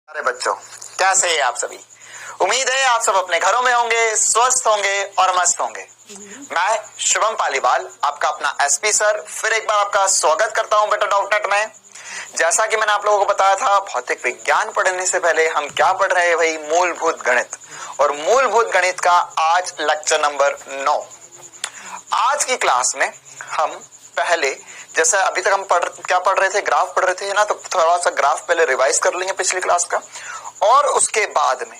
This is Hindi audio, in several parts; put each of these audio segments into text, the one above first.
अरे बच्चों, कैसे हैं आप सभी। उम्मीद है आप सब अपने घरों में होंगे, स्वस्थ होंगे और मस्त होंगे। मैं शुभम पालीवाल, आपका अपना एसपी सर, फिर एक बार आपका स्वागत करता हूं बेटा डॉट में। जैसा कि मैंने आप लोगों को बताया था, भौतिक विज्ञान पढ़ने से पहले हम क्या पढ़ रहे हैं भाई, मूलभूत गणित। और मूलभूत गणित का आज लेक्चर नंबर 9। आज की क्लास में हम पहले, जैसे अभी तक हम क्या पढ़ रहे थे, ग्राफ पढ़ रहे थे ना, तो थोड़ा सा ग्राफ पहले रिवाइज कर लेंगे पिछली क्लास का। और उसके बाद में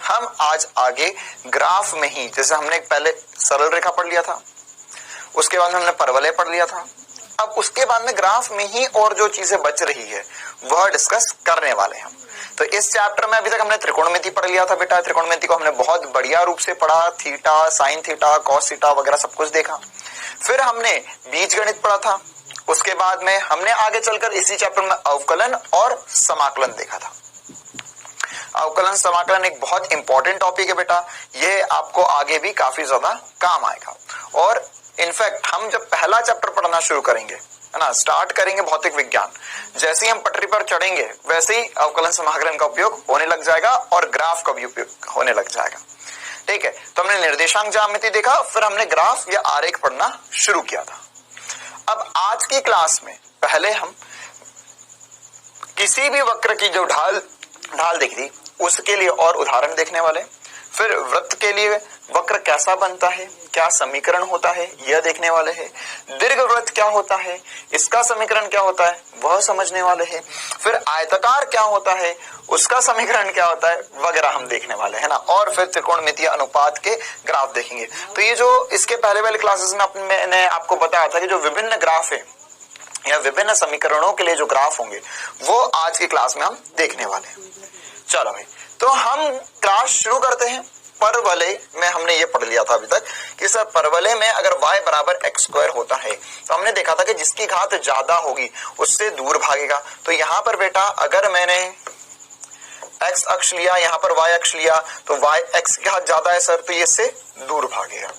हम आज आगे ग्राफ में ही, जैसे हमने पहले सरल रेखा पढ़ लिया था, उसके बाद में हमने परवलय पढ़ लिया था, अब उसके बाद में ग्राफ में ही और जो चीजें बच रही है वह डिस्कस करने वाले हैं हम। तो इस चैप्टर में अभी तक हमने त्रिकोणमिति पढ़ लिया था बेटा। त्रिकोणमिति को हमने बहुत बढ़िया रूप से पढ़ा, theta, sine theta, cos theta वगैरह सब कुछ देखा। फिर हमने बीजगणित पढ़ा था। उसके बाद में हमने आगे चलकर इसी चैप्टर में अवकलन और समाकलन देखा था। अवकलन समाकलन एक बहुत इंपॉर्टेंट टॉपिक है बेटा, ये आपको आगे भी काफी ज्यादा काम आएगा। और इनफैक्ट हम जब पहला चैप्टर पढ़ना शुरू करेंगे, है ना, स्टार्ट करेंगे भौतिक विज्ञान, जैसे ही हम पटरी पर चढ़ेंगे वैसे ही अवकलन समाकलन का उपयोग होने लग जाएगा और ग्राफ का भी उपयोग होने लग जाएगा। ठीक है, तो हमने निर्देशांक ज्यामिति देखा, फिर हमने ग्राफ या आरेख पढ़ना शुरू किया था। अब आज की क्लास में पहले हम किसी भी वक्र की जो ढाल देखी थी उसके लिए और उदाहरण देखने वाले, फिर वृत्त के लिए वक्र कैसा बनता है, क्या समीकरण होता है यह देखने वाले हैं, दीर्घवृत्त क्या होता है, इसका समीकरण क्या होता है वह समझने वाले हैं, फिर आयताकार क्या होता है, उसका समीकरण क्या होता है वगैरह हम देखने वाले हैं ना, और फिर त्रिकोणमितीय अनुपात के ग्राफ देखेंगे। तो ये जो इसके पहले वाले क्लासेस में मैंने आपको बताया था कि जो विभिन्न ग्राफ है या विभिन्न समीकरणों के लिए जो ग्राफ होंगे वो आज की क्लास में हम देखने वाले हैं। चलो भाई, तो हम क्लास शुरू करते हैं। परवलय में हमने ये पढ़ लिया था अभी तक कि सर परवलय में अगर y बराबर एक्स स्क्वायर होता है तो हमने देखा था कि जिसकी घात ज्यादा होगी उससे दूर भागेगा। तो यहाँ पर बेटा अगर मैंने x अक्ष लिया, यहाँ पर y अक्ष लिया, तो y x की घात ज्यादा है सर, तो ये इससे दूर भागेगा।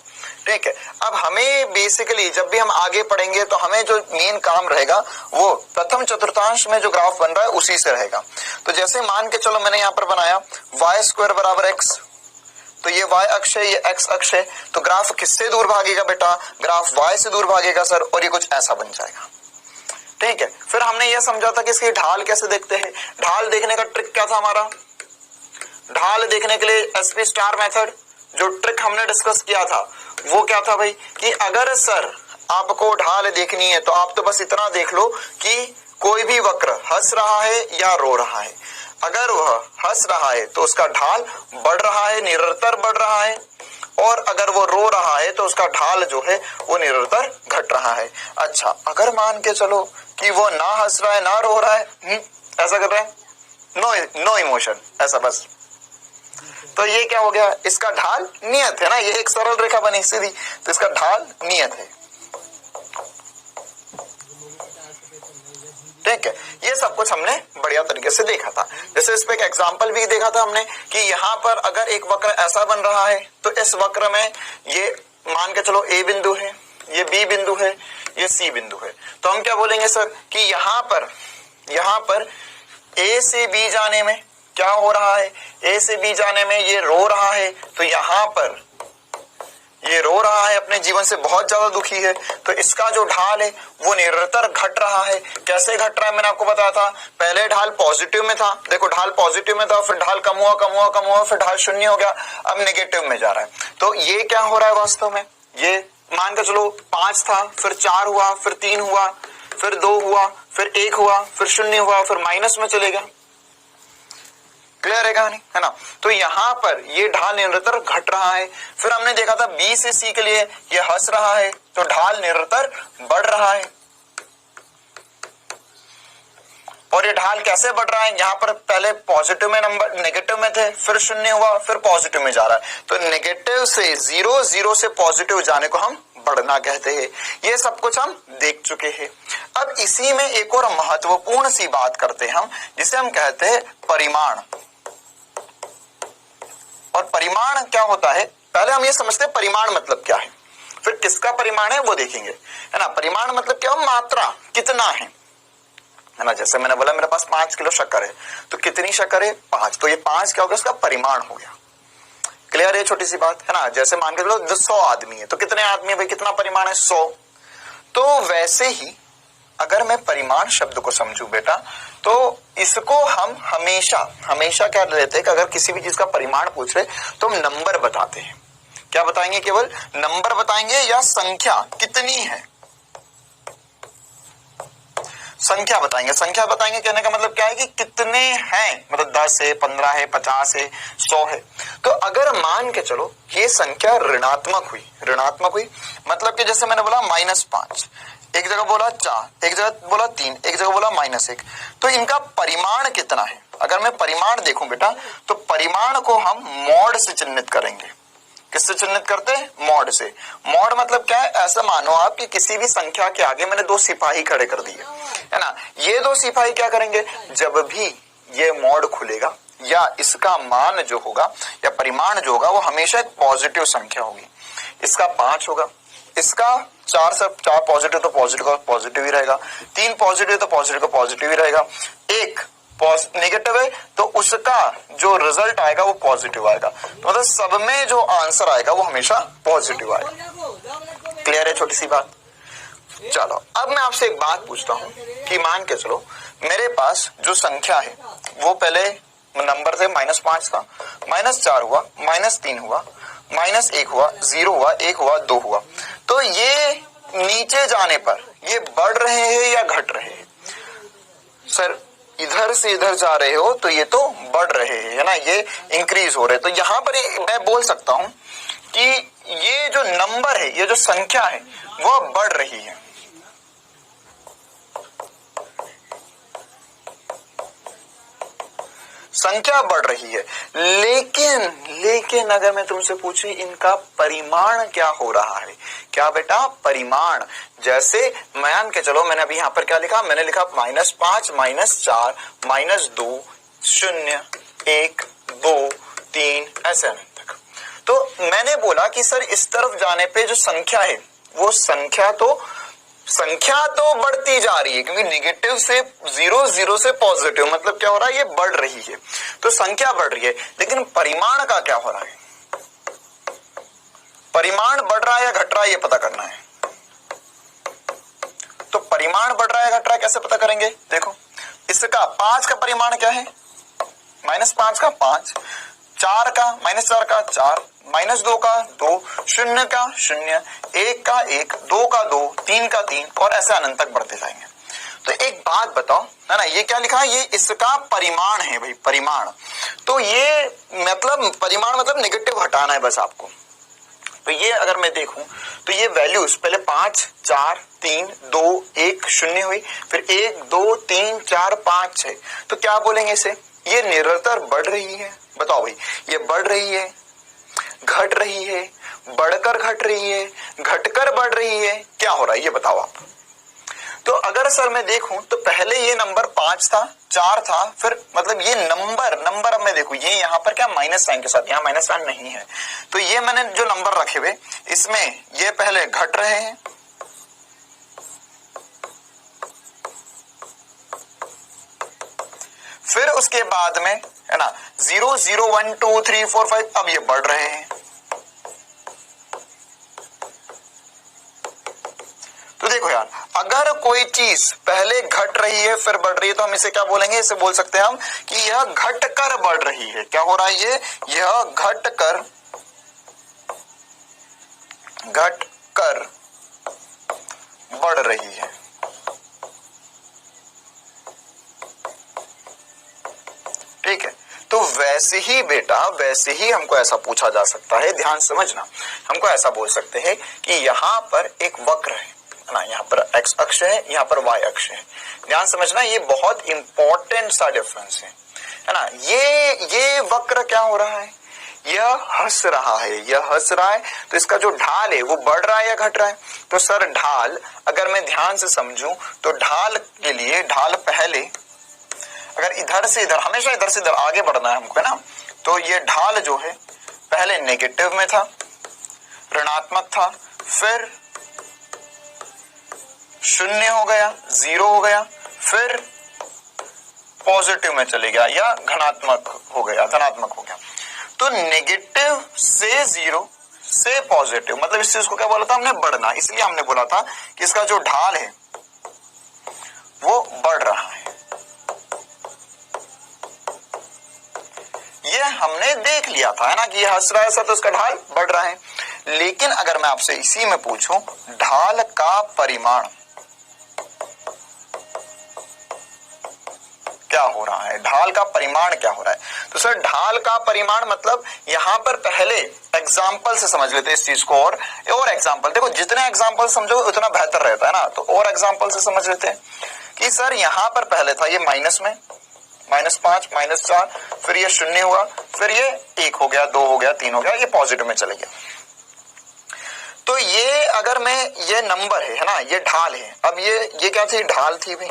ठीक है, अब हमें बेसिकली जब भी हम आगे पढ़ेंगे तो हमें जो मेन काम रहेगा वो प्रथम चतुर्थांश में जो ग्राफ बन रहा है उसी से रहेगा। तो जैसे मान के चलो मैंने यहाँ पर बनाया y स्क्वायर बराबर x, तो ये y अक्ष है, ये x अक्ष है, तो ग्राफ किससे दूर भागेगा बेटा, ग्राफ y से दूर भागेगा सर, और ये कुछ ऐसा बन जाएगा। ठीक है, फिर हमने ये समझा था कि इसकी ढाल कैसे देखते हैं। ढाल देखने का ट्रिक क्या था हमारा, ढाल देखने के लिए एसपी स्टार मेथड, जो ट्रिक हमने डिस्कस किया था वो क्या था भाई, कि अगर सर आपको ढाल देखनी है तो आप तो बस इतना देख लो कि कोई भी वक्र हंस रहा है या रो रहा है। अगर वह हंस रहा है तो उसका ढाल बढ़ रहा है, निरंतर बढ़ रहा है, और अगर वो रो रहा है तो उसका ढाल जो है वो निरंतर घट रहा है। अच्छा, अगर मान के चलो कि वो ना हंस रहा है ना रो रहा है, ऐसा कर रहा है, नो इमोशन, ऐसा बस, तो ये क्या हो गया, इसका ढाल नियत है ना, ये एक सरल रेखा बनी सीधी, तो इसका ढाल नियत है। ठीक है, ये सब कुछ हमने बढ़िया तरीके से देखा था। जैसे इस पे एक एग्जांपल भी देखा था हमने कि यहाँ पर अगर एक वक्र ऐसा बन रहा है तो इस वक्र में ये मान के चलो ए बिंदु है, ये बी बिंदु है, ये सी बिंदु है, तो हम क्या बोलेंगे सर कि यहाँ पर ए से बी जाने में क्या हो रहा है, ए से बी जाने में ये रो रहा है, तो यहाँ पर ये रो रहा है, अपने जीवन से बहुत ज्यादा दुखी है, तो इसका जो ढाल है वो निरंतर घट रहा है। कैसे घट रहा है मैंने आपको बताया था, पहले ढाल पॉजिटिव में था, देखो ढाल पॉजिटिव में था, फिर ढाल कम हुआ, फिर ढाल शून्य हो गया, अब नेगेटिव में जा रहा है। तो ये क्या हो रहा है वास्तव में, ये मान के चलो 5 था, फिर 4 हुआ, फिर 3 हुआ, फिर 2 हुआ, फिर 1 हुआ, फिर 0 हुआ, फिर माइनस में चले गया। क्लियर है कहानी, है ना। तो यहाँ पर ये ढाल निरंतर घट रहा है। फिर हमने देखा था बी से सी के लिए ये हंस रहा है, तो ढाल निरंतर बढ़ रहा है। और ये ढाल कैसे बढ़ रहा है, यहाँ पर पहले पॉजिटिव में नंबर नेगेटिव में थे, फिर 0 हुआ, फिर पॉजिटिव में जा रहा है, तो नेगेटिव से 0 से पॉजिटिव जाने को हम बढ़ना कहते हैं। ये सब कुछ हम देख चुके हैं। अब इसी में एक और महत्वपूर्ण सी बात करते हैं हम, जिसे हम कहते हैं परिमाण। और परिमाण क्या होता है, पहले हम ये समझते हैं परिमाण मतलब क्या है, फिर किसका परिमाण है वो देखेंगे, है ना। परिमाण मतलब क्या, मात्रा, कितना है। है ना। जैसे मैंने बोला मेरे पास 5 किलो शक्कर है, तो कितनी शक्कर है? 5। तो ये 5 क्या हो गया? उसका परिमाण हो गया। क्लियर है? छोटी सी बात है ना। जैसे मान के चलो 100 आदमी है, तो कितने आदमी है भाई? कितना परिमाण है? 100। तो वैसे ही अगर मैं परिमाण शब्द को समझूं बेटा, तो इसको हम हमेशा क्या लेते हैं कि अगर किसी भी चीज का परिमाण पूछ रहे तो हम नंबर बताते हैं। क्या बताएंगे? केवल नंबर बताएंगे या संख्या कितनी है, संख्या बताएंगे। संख्या बताएंगे कहने का मतलब क्या है कि कितने हैं, मतलब 10 है, 15 है, 50 है, 100 है। तो अगर मान के चलो ये संख्या ऋणात्मक हुई मतलब कि जैसे मैंने बोला -5, एक जगह बोला 4, एक जगह बोला 3, एक जगह बोला -1, तो इनका परिमाण कितना है? अगर मैं परिमाण देखूं बेटा, तो परिमाण को हम मॉड से चिन्हित करेंगे। किससे चिन्हित करते हैं? मॉड से। मॉड मतलब क्या है? ऐसा मानो आप कि किसी भी संख्या के आगे मैंने 2 सिपाही खड़े कर दिए, है ना। ये 2 सिपाही क्या करेंगे? जब भी ये मॉड खुलेगा या इसका मान जो होगा या परिमाण जो होगा वो हमेशा एक पॉजिटिव संख्या होगी। इसका 5 होगा, इसका 4 से 4 पॉजिटिव तो पॉजिटिव का पॉजिटिव ही रहेगा, 3 पॉजिटिव तो पॉजिटिव का पॉजिटिव ही रहेगा, 1 नेगेटिव है तो उसका जो रिजल्ट आएगा वो पॉजिटिव आएगा। तो मतलब सब में जो आंसर आएगा वो हमेशा पॉजिटिव आएगा। क्लियर है? छोटी सी बात। चलो अब मैं आपसे एक बात पूछता हूं कि मान के चलो मेरे पास जो संख्या है वो पहले नंबर थे -5 का, -4 हुआ, -3 हुआ, -1 हुआ, 0 हुआ, 1 हुआ, 2 हुआ। तो ये नीचे जाने पर ये बढ़ रहे हैं या घट रहे हैं? सर इधर से इधर जा रहे हो तो ये तो बढ़ रहे हैं, है ना, ये इंक्रीज हो रहे हैं। तो यहां पर मैं बोल सकता हूं कि ये जो नंबर है, ये जो संख्या है वो बढ़ रही है। संख्या बढ़ रही है, लेकिन अगर मैं तुमसे पूछूं इनका परिमाण क्या हो रहा है? क्या बेटा? परिमाण। जैसे मान के चलो मैंने अभी यहां पर क्या लिखा? मैंने लिखा -5, -4, -2, 0, 1, 2, 3 ऐसे तक। तो मैंने बोला कि सर इस तरफ जाने पे जो संख्या है वो संख्या तो बढ़ती जा रही है, क्योंकि नेगेटिव से 0 से पॉजिटिव मतलब क्या हो रहा है? ये बढ़ रही है। तो संख्या बढ़ रही है, लेकिन परिमाण का क्या हो रहा है? परिमाण बढ़ रहा है या घट रहा है ये पता करना है। तो परिमाण बढ़ रहा है घट रहा है कैसे पता करेंगे? देखो इसका 5 का परिमाण क्या है? -5 का 5, 4 का -4 का 4, -2 का 2, 0 का 0, 1 का 1, 2 का 2, 3 का 3 और ऐसे अनंत तक बढ़ते जाएंगे। तो एक बात बताओ, है ना, ये क्या लिखा है? ये इसका परिमाण है भाई, परिमाण। तो ये मतलब परिमाण मतलब नेगेटिव हटाना है बस आपको। तो ये अगर मैं देखूं तो ये वैल्यूज पहले 5, 4, 3, 2, 1, 0 हुई, फिर 1, 2, 3, 4, 5, 6। तो क्या बोलेंगे इसे? ये निरंतर बढ़ रही है। बताओ भाई, ये बढ़ रही है, घट रही है, बढ़कर घट रही है, घटकर बढ़ रही है, क्या हो रहा है ये बताओ आप। तो अगर सर मैं देखूं तो पहले ये नंबर 5 था, 4 था, फिर मतलब ये नंबर अब मैं देखूं ये यहाँ पर क्या माइनस साइन के साथ, यहाँ माइनस साइन नहीं है। तो ये मैंने जो नंबर रखे हुए इसमें ये पहले घट रहे हैं, फिर उसके बाद में है ना 0, 0, 1, 2, 3, 4, 5 अब ये बढ़ रहे हैं। तो देखो यार, अगर कोई चीज पहले घट रही है फिर बढ़ रही है तो हम इसे क्या बोलेंगे? इसे बोल सकते हैं हम कि यह घटकर बढ़ रही है। क्या हो रहा है? यह घटकर बढ़ रही है। ठीक है, तो वैसे ही बेटा, वैसे ही हमको ऐसा पूछा जा सकता है, ध्यान समझना, हमको ऐसा बोल सकते हैं कि यहाँ पर एक वक्र है ना, यहाँ पर x अक्ष है, यहाँ पर y अक्ष है। ध्यान समझना, ये बहुत इंपॉर्टेंट सा डिफरेंस है ना। ये वक्र क्या हो रहा है? यह हंस रहा है, यह हंस रहा है। तो इसका जो ढाल है वो बढ़ रहा है या घट रहा है? तो सर ढाल अगर मैं ध्यान से समझूं तो ढाल के लिए ढाल पहले अगर इधर से इधर, हमेशा इधर से इधर आगे बढ़ना है हमको, है ना। तो ये ढाल जो है पहले नेगेटिव में था, ऋणात्मक था, फिर 0 हो गया, 0 हो गया, फिर पॉजिटिव में चले गया या धनात्मक हो गया, धनात्मक हो गया। तो नेगेटिव से जीरो से पॉजिटिव, मतलब इस चीज को क्या बोला था हमने, बढ़ना। इसलिए हमने बोला था कि इसका जो ढाल है वो बढ़ रहा है। ये हमने देख लिया था, है ना, कि ये हंस रहा है ऐसा, तो इसका ढाल बढ़ रहा है। लेकिन अगर मैं आपसे इसी में पूछूं ढाल का परिमाण क्या हो रहा है, ढाल का परिमाण क्या हो रहा है, तो सर ढाल का परिमाण मतलब यहां पर पहले एग्जाम्पल से समझ लेते हैं इस चीज को, और एग्जाम्पल देखो, जितने एग्जाम्पल समझोगे उतना बेहतर रहता है ना। तो और एग्जाम्पल से समझ लेते हैं कि सर यहां पर पहले था ये माइनस में, -5 -4, फिर ये 0 हुआ, फिर ये 1 हो गया, 2 हो गया, 3 हो गया, ये पॉजिटिव में चले गया। तो ये अगर मैं, ये नंबर है ना, ये ढाल है। अब ये क्या थी, ढाल थी भाई।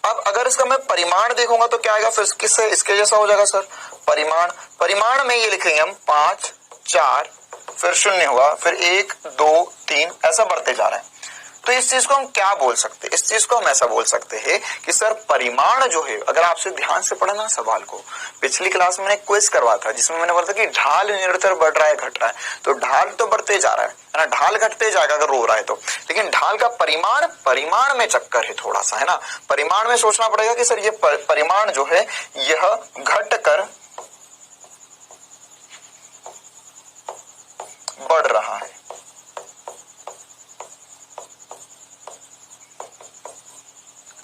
अब अगर इसका मैं परिमाण देखूंगा तो क्या आएगा, फिर किससे इसके जैसा हो जाएगा सर, परिमाण। परिमाण में ये लिखेंगे हम 5 4, फिर 0 हुआ, फिर 1 2 3, ऐसा बढ़ते जा रहा है। तो इस चीज को हम क्या बोल सकते हैं, इस चीज को हम ऐसा बोल सकते हैं कि सर परिमाण जो है, अगर आपसे ध्यान से पढ़े ना सवाल को, पिछली क्लास में मैंने क्विज करवाया था जिसमें मैंने बोला था कि ढाल निरंतर बढ़ रहा है घट रहा है, तो ढाल तो बढ़ते जा रहा है ना, ढाल घटते जाएगा अगर रो रहा है तो, लेकिन ढाल का परिमाण, परिमाण में चक्कर है थोड़ा सा, है ना। परिमाण में सोचना पड़ेगा कि सर ये परिमाण जो है यह घट कर बढ़ रहा है।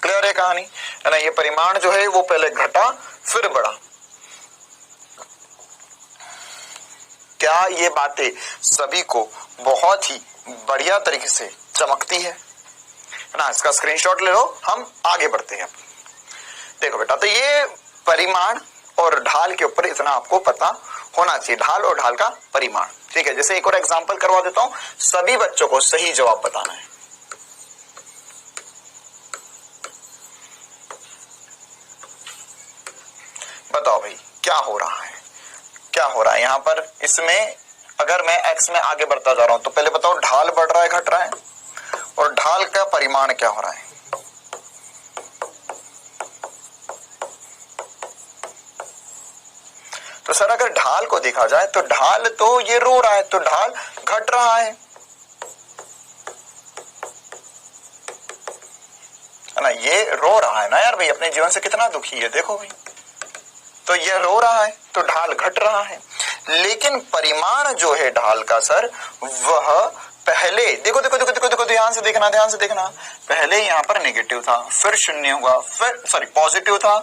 क्लियर है कहानी, है ना। ये परिमाण जो है वो पहले घटा फिर बढ़ा। क्या ये बातें सभी को बहुत ही बढ़िया तरीके से चमकती है ना। इसका स्क्रीनशॉट ले लो, हम आगे बढ़ते हैं। देखो बेटा, तो ये परिमाण और ढाल के ऊपर इतना आपको पता होना चाहिए, ढाल और ढाल का परिमाण, ठीक है। जैसे एक और एग्जांपल करवा देता हूं, सभी बच्चों को सही जवाब बताना है। बताओ भाई क्या हो रहा है, क्या हो रहा है यहां पर। इसमें अगर मैं x में आगे बढ़ता जा रहा हूं तो पहले बताओ ढाल बढ़ रहा है घट रहा है, और ढाल का परिमाण क्या हो रहा है। तो सर अगर ढाल को देखा जाए तो ढाल तो ये रो रहा है, तो ढाल घट रहा है ना। ये रो रहा है ना यार भाई, अपने जीवन से कितना दुखी है, देखो भाई। तो ये रो रहा है तो ढाल घट रहा है। लेकिन परिमाण जो है ढाल का सर, वह पहले देखो देखो देखो देखो देखो, ध्यान से देखना, ध्यान से देखना। पहले यहाँ पर नेगेटिव था, फिर 0 हुआ, फिर सॉरी पॉजिटिव था,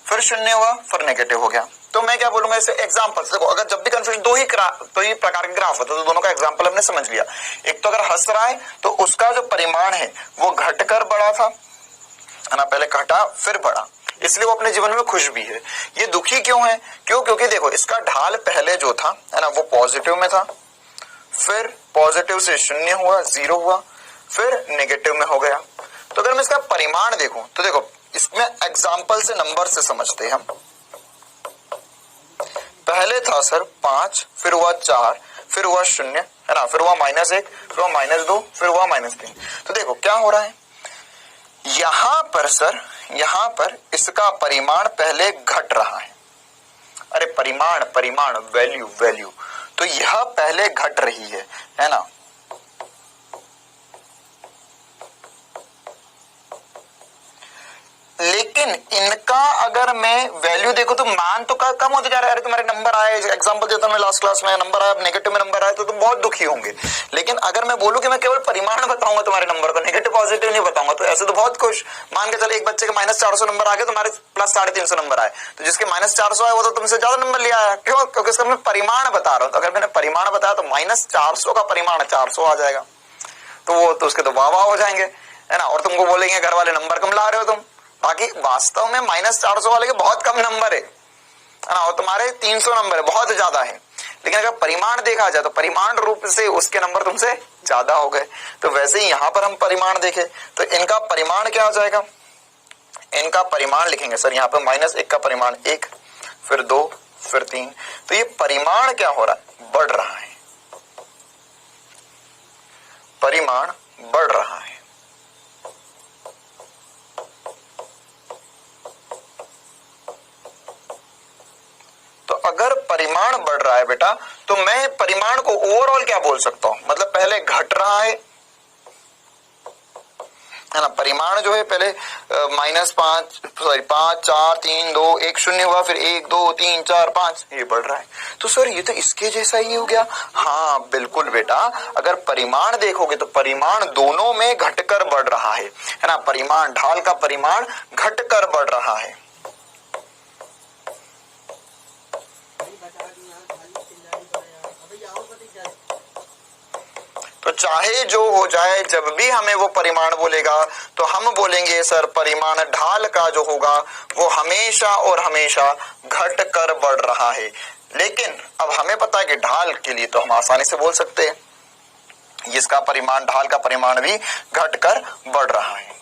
फिर 0 हुआ, फिर नेगेटिव हो गया। तो मैं क्या बोलूंगा इसे एग्जाम्पल। देखो अगर जब भी कंफ्यूजन दो ही प्रकार के ग्राफ होता है, तो दोनों का एग्जाम्पल हमने समझ लिया। एक तो अगर हंस रहा है तो उसका जो परिमाण है वो घटकर बढ़ा था, है ना, पहले घटा फिर बढ़ा, इसलिए वो अपने जीवन में खुश भी है। ये दुखी क्यों है, क्यों, क्योंकि देखो इसका ढाल पहले जो था, है ना, वो पॉजिटिव में था, फिर पॉजिटिव से 0 हुआ, 0 हुआ, फिर नेगेटिव में हो गया। तो अगर मैं इसका परिमाण देखूं तो देखो इसमें एग्जाम्पल से, नंबर से समझते हैं हम। पहले था सर 5, फिर हुआ 4, फिर हुआ 0, है ना, फिर हुआ -1, फिर हुआ -2, फिर हुआ -3। तो देखो क्या हो रहा है यहां पर सर, यहां पर इसका परिमाण पहले घट रहा है। अरे परिमाण, परिमाण, वैल्यू, वैल्यू, तो यह पहले घट रही है ना। लेकिन इनका अगर मैं वैल्यू देखो तो मान तो कम होते जा रहा है। अरे तुम्हारे नंबर आए, एग्जांपल देता हूं मैं लास्ट क्लास में, नंबर आया, नेगेटिव में नंबर आया तो तुम बहुत दुखी होंगे। लेकिन अगर मैं बोलूं कि मैं केवल परिमाण बताऊंगा तुम्हारे नंबर का, नेगेटिव पॉजिटिव नहीं बताऊंगा, तो ऐसे तो बहुत खुश। मान के चलो एक बच्चे के -400 नंबर आ गए, तुम्हारे +350 नंबर आए, तो जिसके -400 आए वो तो तुमसे ज्यादा नंबर लिया आया। क्यों, क्योंकि इसका मैं परिमाण बता रहा हूं। तो अगर मैंने परिमाण बताया तो -400 का परिमाण 400 आ जाएगा, तो वो तो उसके तो वाह वाह हो जाएंगे, है ना। और तुमको बोलेंगे घर वाले नंबर कम ला रहे हो तुम, बाकी वास्तव में -400 वाले के बहुत कम नंबर है ना, और तुम्हारे 300 नंबर है, बहुत ज्यादा है। लेकिन अगर परिमाण देखा जाए तो परिमाण रूप से उसके नंबर तुमसे ज्यादा हो गए। तो वैसे ही यहां पर हम परिमाण देखें तो इनका परिमाण क्या हो जाएगा, इनका परिमाण लिखेंगे सर यहाँ पे -1 का परिमाण 1, फिर 2, फिर 3। तो ये परिमाण क्या हो रहा है, बढ़ रहा है, परिमाण बढ़ रहा है। अगर परिमाण बढ़ रहा है बेटा, तो मैं परिमाण को ओवरऑल क्या बोल सकता हूं, मतलब पहले घट रहा है ना, परिमाण जो है पहले -5 4 3 2 1 0 हुआ, फिर 1 2 3 4 5 ये बढ़ रहा है। तो सर ये तो इसके जैसा ही हो गया। हाँ बिल्कुल बेटा, अगर परिमाण देखोगे तो परिमाण दोनों में घटकर बढ़ रहा है ना, परिमाण ढाल का परिमाण घटकर बढ़ रहा है। तो चाहे जो हो जाए, जब भी हमें वो परिमाण बोलेगा तो हम बोलेंगे सर परिमाण ढाल का जो होगा वो हमेशा और हमेशा घट कर बढ़ रहा है। लेकिन अब हमें पता है कि ढाल के लिए तो हम आसानी से बोल सकते हैं इसका परिमाण, ढाल का परिमाण भी घट कर बढ़ रहा है।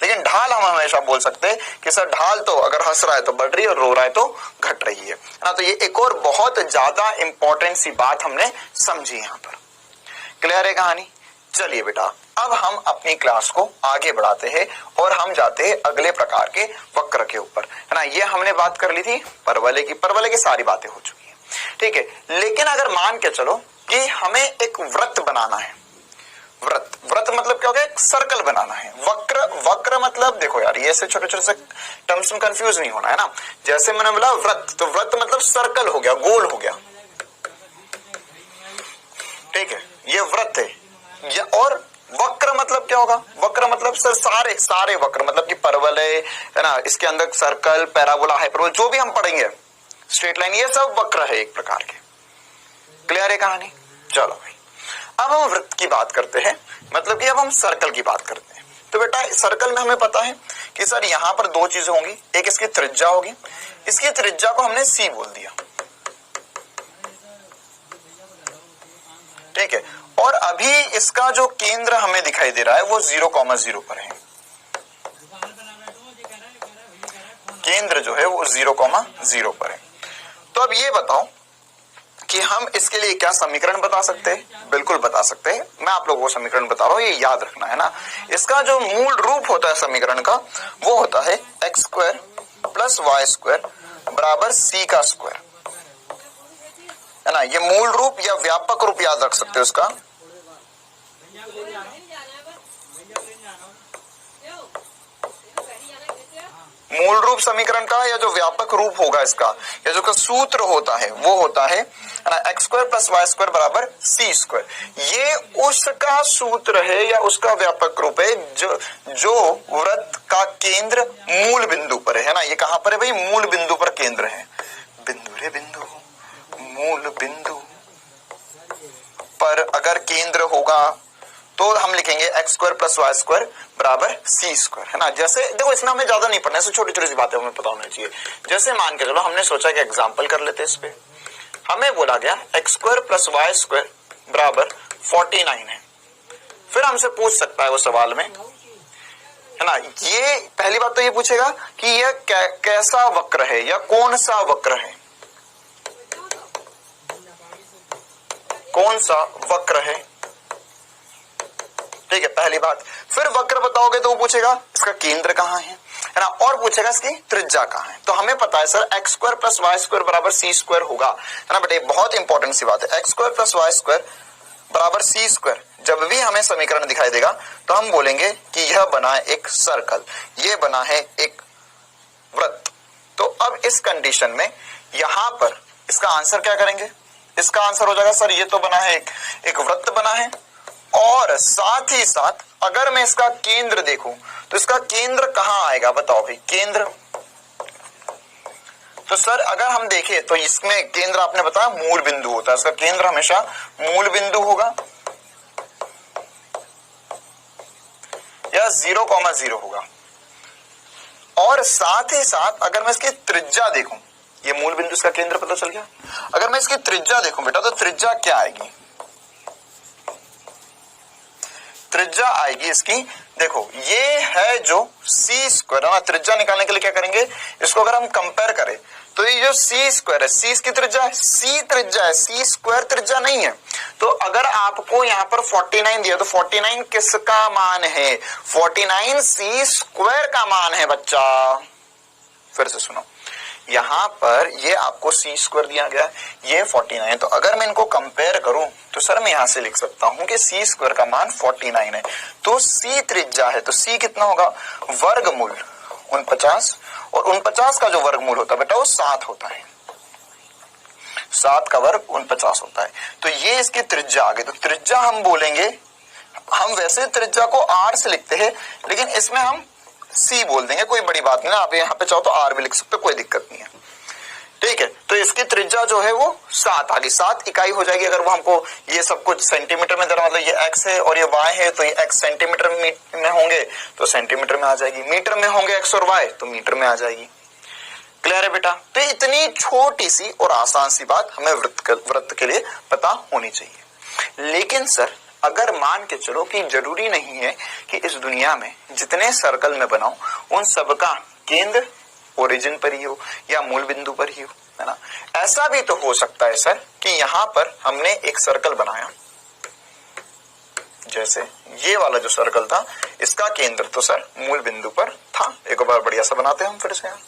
लेकिन ढाल हम हमेशा बोल सकते हैं कि सर ढाल तो अगर हंस रहा है तो बढ़ रही है और रो रहा है तो घट रही है ना। तो ये एक और बहुत ज्यादा इंपॉर्टेंट सी बात हमने समझी यहाँ पर। क्लियर है कहानी? चलिए बेटा, अब हम अपनी क्लास को आगे बढ़ाते हैं और हम जाते हैं अगले प्रकार के वक्र के ऊपर, है ना। ये हमने बात कर ली थी परवलय की सारी बातें हो चुकी है, ठीक है। लेकिन अगर मान के चलो कि हमें एक वृत्त बनाना है, वृत्त मतलब क्या हो गया, एक सर्कल बनाना है। वक्र मतलब देखो यार, ये ऐसे छोटे छोटे से टर्म्स में कंफ्यूज नहीं होना है ना। जैसे मैंने बोला वृत्त, तो वृत्त मतलब सर्कल हो गया, गोल हो गया, ठीक है, ये वृत्त है। और वक्र मतलब क्या होगा, वक्र मतलब सर सारे वक्र, मतलब कि परवलय है ना, इसके अंदर सर्कल, पैराबोला, हाइपरबोला, जो भी हम पढ़ेंगे, स्ट्रेट लाइन, ये सब वक्र है एक प्रकार के। क्लियर है कहानी? चलो भाई, अब हम वृत्त की बात करते हैं, मतलब कि अब हम सर्कल की बात करते हैं। तो बेटा सर्कल में हमें पता है कि सर यहां पर दो चीजें होंगी, एक इसकी त्रिज्या होगी, इसकी त्रिज्या को हमने सी बोल दिया, ठीक है। और अभी इसका जो केंद्र हमें दिखाई दे रहा है वो 0,0 पर है, केंद्र जो है वो 0,0 पर है। तो अब ये बताओ कि हम इसके लिए क्या समीकरण बता सकते हैं? बिल्कुल बता सकते हैं, मैं आप लोगों को समीकरण बता रहा हूं, ये याद रखना है ना। इसका जो मूल रूप होता है समीकरण का वो होता है x² + y² बराबर c का स्क्वायर, है ना। ये मूल रूप या व्यापक रूप याद रख सकते हो इसका। मूल रूप समीकरण का या जो व्यापक रूप होगा इसका, या जो का सूत्र होता है वो होता है ना, x² + y² बराबर c²। ये उसका सूत्र है या उसका व्यापक रूप है जो वृत्त का केंद्र मूल बिंदु पर है ना। ये कहां पर है भाई? मूल बिंदु पर केंद्र है। बिंदु रे बिंदु, मूल बिंदु पर अगर केंद्र होगा तो हम लिखेंगे x² + y² बराबर c², है ना। जैसे देखो, इसमें हमें ज्यादा नहीं पढ़ना है, छोटी छोटी सी बातें हमें पता होनी चाहिए। जैसे मान के चलो हमने सोचा कि एग्जांपल कर लेते हैं इस पे, हमें बोला गया x² + y² बराबर 49 है। फिर हमसे पूछ सकता है वो सवाल में, है ना, ये पहली बात तो ये पूछेगा कि यह कैसा वक्र है या कौन सा वक्र है, कौन सा वक्र है, ठीक है, पहली बात। फिर वक्र बताओगे तो वो पूछेगा इसका केंद्र कहाँ है ना, और पूछेगा इसकी त्रिज्या कहाँ है। तो हमें पता है सर x² + y² बराबर c² होगा, है ना बेटे। बहुत इंपॉर्टेंट सी बात है, x² + y² बराबर c²। जब भी हमें समीकरण दिखाई देगा तो हम बोलेंगे कि यह बना है एक सर्कल, ये बना है एक वृत्त। तो अब इस कंडीशन में यहां पर इसका आंसर क्या करेंगे? इसका आंसर हो जाएगा सर ये तो बना है एक वृत्त बना है, और साथ ही साथ अगर मैं इसका केंद्र देखूं तो इसका केंद्र कहां आएगा बताओ भाई, केंद्र। तो सर अगर हम देखें तो इसमें केंद्र आपने बताया मूल बिंदु होता है, इसका केंद्र हमेशा मूल बिंदु होगा या 0,0 होगा। और साथ ही साथ अगर मैं इसकी त्रिज्या देखूं, ये मूल बिंदु इसका केंद्र पता चल गया। अगर मैं इसकी त्रिज्या देखूं बेटा तो त्रिज्या क्या आएगी? त्रिज्या आएगी इसकी, देखो ये है जो c² है ना। त्रिज्या निकालने के लिए क्या करेंगे, इसको अगर हम कंपेयर करें तो ये जो c² है, c इसकी त्रिज्या है, c त्रिज्या है, c² त्रिज्या नहीं है। तो अगर आपको यहाँ पर 49 दिया तो 49 किसका मान है? 49 c² का मान है बच्चा। फिर से सुनो, यहाँ पर ये आपको सी स्क्वायर दिया गया, ये 49। तो अगर मैं इनको कंपेयर करूं तो सर मैं यहाँ से लिख सकता हूं कि सी स्क्वायर का मान 49 है। तो सी त्रिज्या है, तो सी कितना होगा, वर्गमूल 49, और 49 का जो वर्गमूल होता है बेटा वो 7 होता है, 7 का वर्ग 49 होता है। तो ये इसकी त्रिज्या आ गई। तो त्रिज्या हम बोलेंगे, हम वैसे त्रिज्या को आर से लिखते हैं लेकिन इसमें हम सी बोल देंगे, कोई बड़ी बात नहीं ना, आप यहाँ पे चाहो तो आर भी लिख सकते हो, कोई दिक्कत नहीं है, ठीक है। तो इसकी त्रिज्या जो है वो 7 आ गई, 7 इकाई हो जाएगी। अगर वो हमको ये सब कुछ सेंटीमीटर में दे, मतलब ये एक्स है और ये वाई है, तो ये एक्स सेंटीमीटर में होंगे तो सेंटीमीटर में आ जाएगी, मीटर में होंगे एक्स और वाई तो मीटर में आ जाएगी। क्लियर है बेटा? तो इतनी छोटी सी और आसान सी बात हमें वृत्त के लिए पता होनी चाहिए। लेकिन सर अगर मान के चलो कि जरूरी नहीं है कि इस दुनिया में जितने सर्कल में बनाऊं उन सबका केंद्र ओरिजिन पर ही हो या मूल बिंदु पर ही हो, है ना। ऐसा भी तो हो सकता है सर कि यहाँ पर हमने एक सर्कल बनाया, जैसे ये वाला जो सर्कल था इसका केंद्र तो सर मूल बिंदु पर था। एक बार बढ़िया सा बनाते हैं हम फिर से यहाँ।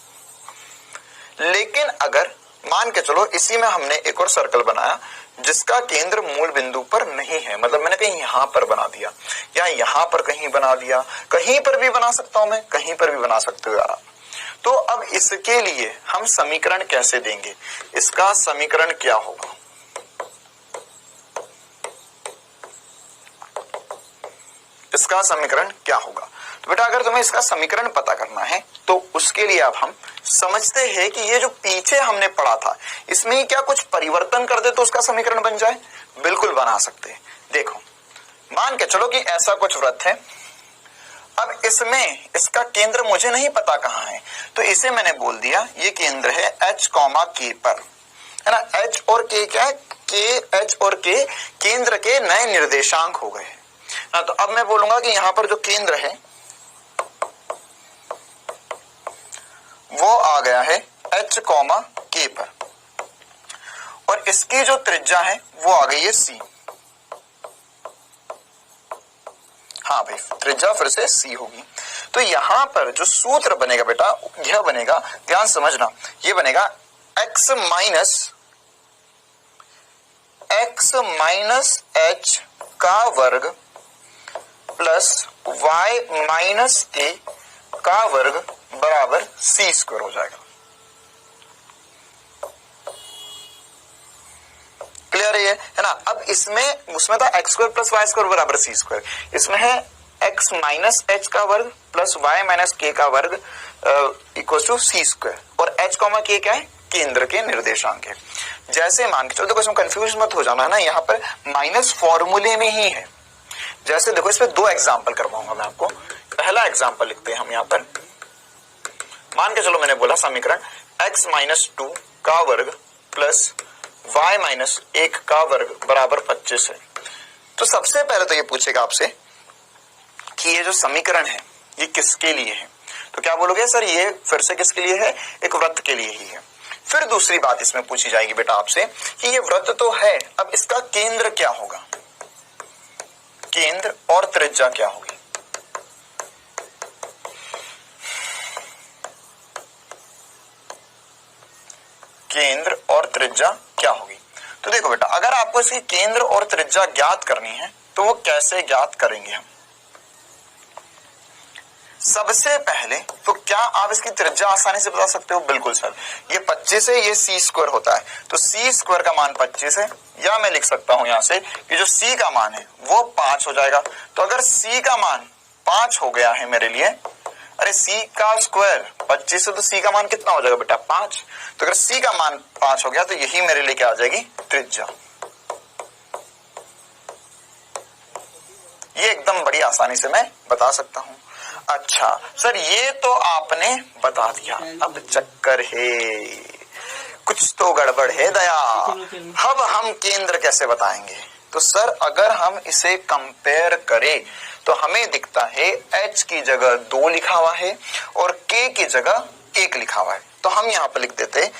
लेकिन अगर मान के चलो इसी में हमने एक और सर्कल बनाया जिसका केंद्र मूल बिंदु पर नहीं है, मतलब मैंने कहीं यहां पर बना दिया या यहां पर कहीं बना दिया, कहीं पर भी बना सकता हूं मैं, कहीं पर भी बना सकते हो यार। तो अब इसके लिए हम समीकरण कैसे देंगे, इसका समीकरण क्या होगा, इसका समीकरण क्या होगा। तो बेटा अगर तुम्हें इसका समीकरण पता करना है तो उसके लिए अब हम समझते हैं कि ये जो पीछे हमने पढ़ा था इसमें क्या कुछ परिवर्तन कर दे तो उसका समीकरण बन जाए। बिल्कुल बना सकते हैं। देखो मान के चलो कि ऐसा कुछ वृत्त है, अब इसमें इसका केंद्र मुझे नहीं पता कहां है, तो इसे मैंने बोल दिया ये केंद्र है h, k पर, है ना। h और k क्या है, k, h और k केंद्र के नए निर्देशांक हो गए ना। तो अब मैं बोलूंगा कि यहां पर जो केंद्र है वो आ गया है h, k पर, और इसकी जो त्रिज्या है वो आ गई है c। हाँ भाई त्रिज्या फिर से c होगी। तो यहां पर जो सूत्र बनेगा बेटा यह बनेगा, ध्यान समझना, ये बनेगा x माइनस h का वर्ग प्लस y माइनस a का वर्ग बराबर c स्क्वायर हो जाएगा। क्लियर है ना। अब इसमें उसमें था x square plus y square बराबर सी स्क्वायर, इसमें है एक्स माइनस एच का वर्ग प्लस वाई माइनस के का वर्ग इक्वल टू सी स्क्वायर, और एच कॉमा के क्या है, केंद्र के निर्देशांक है। जैसे मान के चलो, देखो इसमें कंफ्यूज मत हो जाना है ना, यहाँ पर माइनस फॉर्मूले में ही है। जैसे देखो इसमें 2 एग्जाम्पल करवाऊंगा मैं आपको। पहला एग्जाम्पल लिखते हैं हम यहाँ पर, मान के चलो मैंने बोला समीकरण x माइनस 2 का वर्ग प्लस y माइनस 1 का वर्ग बराबर 25 है। तो सबसे पहले तो ये पूछेगा आपसे कि ये जो समीकरण है ये किसके लिए है, तो क्या बोलोगे सर ये फिर से किसके लिए है, एक वृत्त के लिए ही है। फिर दूसरी बात इसमें पूछी जाएगी बेटा आपसे कि ये वृत्त तो है, अब इसका केंद्र क्या होगा, केंद्र और त्रिज्या क्या होगी। केंद्र और त्रिज्या क्या होगी। तो देखो बेटा अगर आपको इसकी केंद्र और त्रिज्या ज्ञात करनी है तो वो कैसे ज्ञात करेंगे हम। सबसे पहले तो क्या आप इसकी त्रिज्या आसानी से बता सकते हो, बिल्कुल सर, ये 25 है, ये सी स्क्वायर होता है, तो सी स्क्वायर का मान 25 है, या मैं लिख सकता हूं यहां से कि जो सी का मान है वो 5 हो जाएगा। तो अगर सी का मान 5 हो गया है मेरे लिए, अरे c का स्क्वायर 25 है तो c का मान कितना हो जाएगा बेटा 5, तो अगर c का मान 5 हो गया तो यही मेरे लिए क्या आ जाएगी, त्रिज्या। ये एकदम बड़ी आसानी से मैं बता सकता हूं। अच्छा सर ये तो आपने बता दिया, अब चक्कर है, कुछ तो गड़बड़ है दया। अब हम केंद्र कैसे बताएंगे, तो सर अगर हम इसे कंपेयर करें तो हमें दिखता है h की जगह 2 लिखा हुआ है और k की जगह 1 लिखा हुआ है, तो हम यहाँ पर लिख देते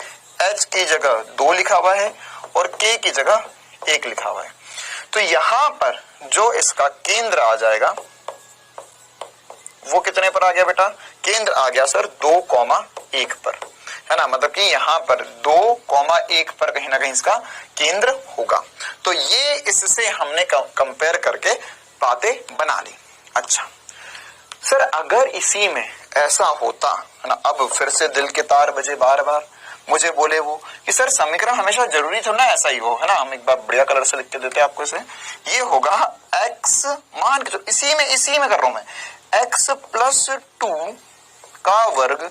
h की जगह 2 लिखा हुआ है और k की जगह 1 लिखा हुआ है। तो यहाँ पर जो इसका केंद्र आ जाएगा वो कितने पर आ गया बेटा, केंद्र आ गया सर 2,1 पर। है ना, मतलब कि यहाँ पर 2,1 पर कहीं ना कहीं इसका केंद्र होगा। तो ये इससे हमने कंपेयर करके बातें बना ली। अच्छा सर, अगर इसी में ऐसा होता है ना, अब फिर से दिल के तार बजे बार बार, मुझे बोले वो कि सर समीकरण हमेशा जरूरी थोड़ा ना ऐसा ही हो, है ना, हम एक बार बढ़िया कलर से लिख के देते हैं आपको इसे। ये होगा x मान के, तो इसी में कर रहा हूं मैं, x प्लस 2 का वर्ग